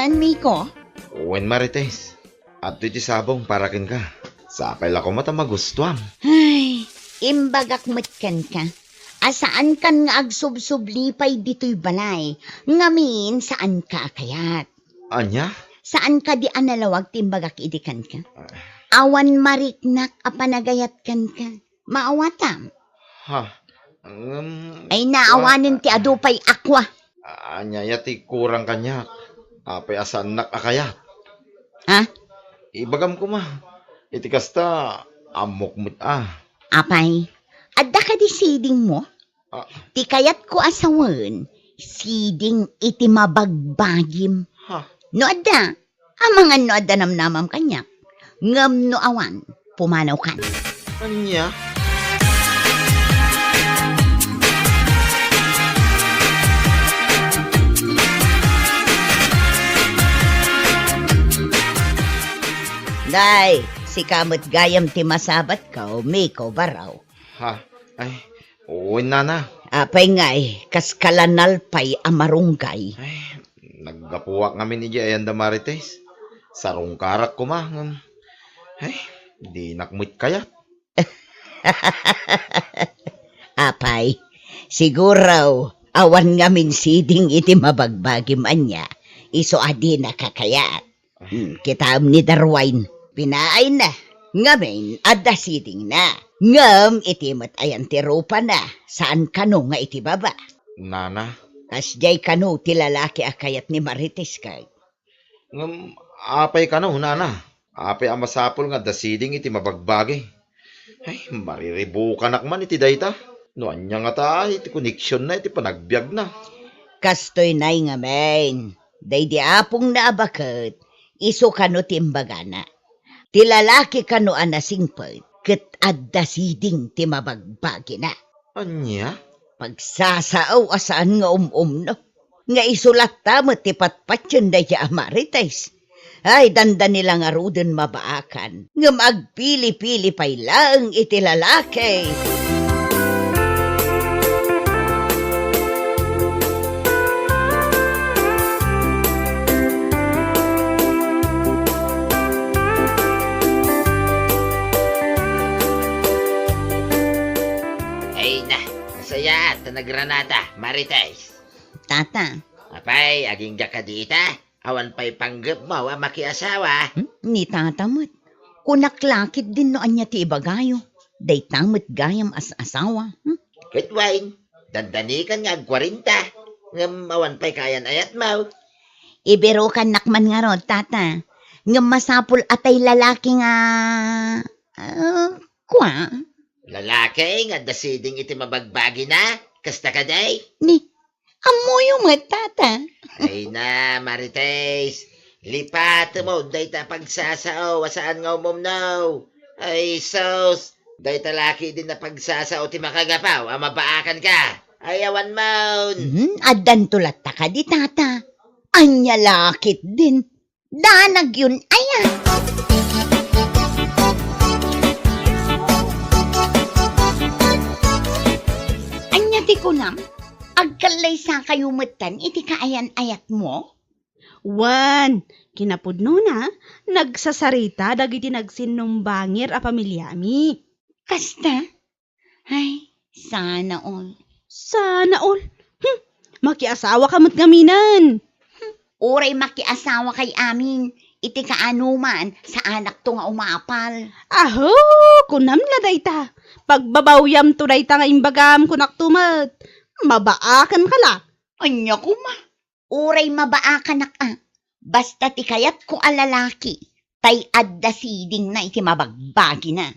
Miko? Wen Marites, at iti sabong parakin ka. Sapay la ko mata magustuam. Ay, imbagak matkan ka. Asaan kan nga agsubsublipay dito'y balay. Ngamin, saan ka akayat? Anya? Saan ka di analawag timbagak idikan ka? Awan mariknak apanagayat kan ka. Maawatam. Ha? Ay naawanin ti adupay akwa. Anya yati kurang kanyak. Apay asan nak akayat. Ha? Ibagam ko ma. Iti kasta amok mo't Apay, adda ka di siding mo? Ti kayat ko asawan, siding iti mabagbagim. No adda, amangan no adda namnamam kanyak. Ngam no awan, pumanaw kan. Anya? Nay, si kamot gayam ti masabat ka, Miko baraw. Ha? Ay, oo, nana. Apay ngay, kas kalanalpay amarunggay. Naggapuwak kami ni Jayanda Marites. Sarong karak ko ma. Ay, di nakmit kayat. Apay, siguro, awan nga min siding iti mabagbagim anya, iso adi nakakayat. Kitam ni Darwin, pinaay na. Ngamin, adda siding na. Ngam, iti matayan ti rupa na. Saan kano nga iti baba? Nana. Kasjay kano ti lalaki akayat ni Marites kay. Apay ka no, nana. Apay ang masapol nga dasiding iti mabagbagi. Ay, mariribukan akman iti dayta. No, anya nga ta, iti koneksyon na, iti panagbiag na. Kastoy nay nga men. Day di apong naabakat, iso kano timbagana. Ti lalaki kano anasingpet, ket adda siding ti mabagbagi na. Anya? Pagsasaaw asaan nga no. Nga isulat tamot ti patpatyon day Marites. Ay, danda nila nga ruden mabaakan. Nga magpili-pili pay lang iti lalaki. Ay na, masaya at nagranata, Marites. Tata. Apay, aging jakadita. Awan pa'y panggap mo, makiasawa. Ni tatamot. Kunaklakit din no anya ti ibagayo. Day tamot gayam as asawa. Kitwain, dandanikan nga 40. Ngam awan pa'y kayan ayat mo. Ibero kan nakman nga ron, tata. Nga masapul atay lalaki nga... kwa? Lalaki nga dasiding iti mabagbagi na. Kasta ka day? Ni, amoy yung tata. Ay na, Marites. Lipat mo, day ta pagsasao, saan nga umumnaw. Ay, sos, day talaki din na pagsasao ti makagapaw, mabaakan ka. Ayawan mo. Adan tulat ta ka di tata. Anya lakit din. Danag yun, ayan. Anya ti kunam, agkalay sa kayo matan, iti kaayan-ayat mo? Wan, kinapudno na, nagsasarita dagiti nagsinumbangir a pamilyami. Kasta? Ay, sana all. Sana all. Makiasawa ka mo't gaminan. Uray makiasawa kay amin. Iti kaanuman sa anak to nga umapal. Aho, kunam la dayta. Pagbabawyam to dayta nga imbagam kunak tumat. Mabaakan ka la. Anya ko ma. Uray mabaakan nak Basta ti kayat ko alalaki. Tay adda siding na iti mabagbagi na.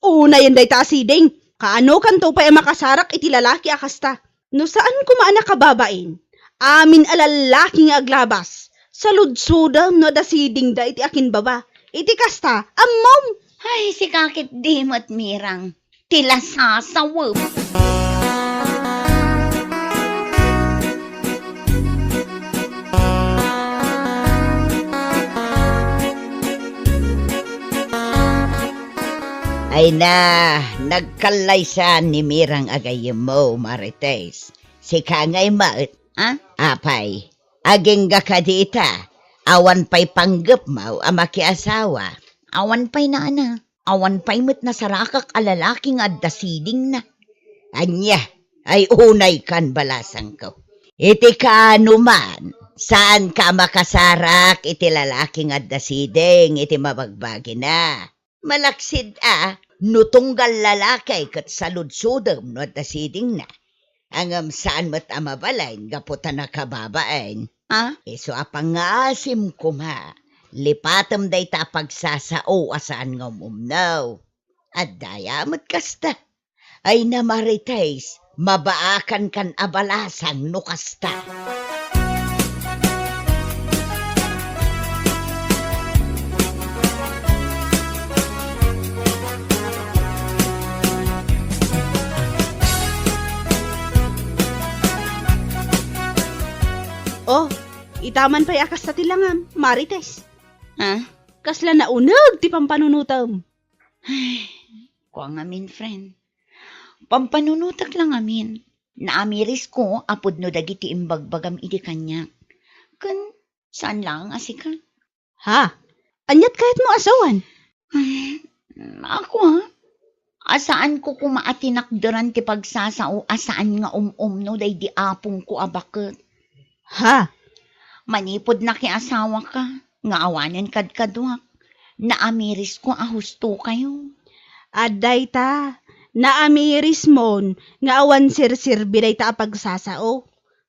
Una yan dayta asiding. Kaano kanto pa makasarak iti lalaki akasta. No saan kumaana kababain? Amin alalaki nga aglabas. Sa ludsudam no da siding da iti akin baba. Iti kasta, amom. Ay, si kakit dimot mirang. Tila sasawap. Ay na, nagkalaysan ni Mirang agayem mo, Marites. Si Kangay Maut, apay, aging gakadita, awan pa'y panggap mo, makiasawa. Awan pa'y na, awan pa'y mo't nasarakak alalaking adda siding na. Anya, ay unay kan balasang ko. Iti kaano man, saan ka makasarak iti lalaking adda siding, iti mabagbagi na. Malaksid nutunggal lalaki kat saludsudam no at asiding na. Angam saan mo't amabalain, gaputan na kababain. Iso apangasim ko ma, lipatam day ta pagsasao asaan nga umumnaw. At dayamot kasta, ay na Marites, mabaakan kan abalasang no kasta. Oh, itaman pa'y akas sa tilangam, Marites. Kasla naunag ti pampanunutam. Kuha ngamin, friend. Pampanunutak lang amin. Naamiris ko, apod no dagiti imbagbagam idi kanya. Kan, saan lang asika? Ha? Anyat kahit mo asawan? Ako ha? Asaan ko kumaatinakdaran ti pagsasao, asaan nga no, day di apong ko abakot. Ha? Manipod na asawa ka, nga awanan kadkadwak. Naamiris ko ahusto kayo. Aday ta. Naamiris mon, nga awan sir-sirbi day ta pagsasao.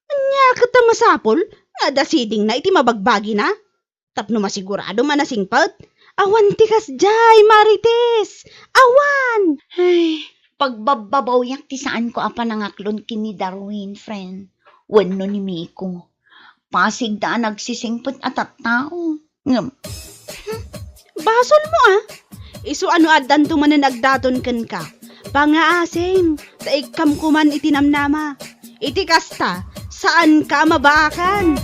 Anya kita masapol, nga dasiding na iti mabagbagi na. Tapno masigurado manasingpot. Awan tikas jay, Marites! Awan! Ay, pagbababaw ti saan ko apa nangaklon kini Darwin, friend. Wano ni Miko. Pasig daan nagsisingpot at tao. Ngam. Basol mo Isu ano adan tumanan agdaton ken ka. Pangaasim, sa ikam kuman itinamnama. Iti kasta, saan ka mabakan?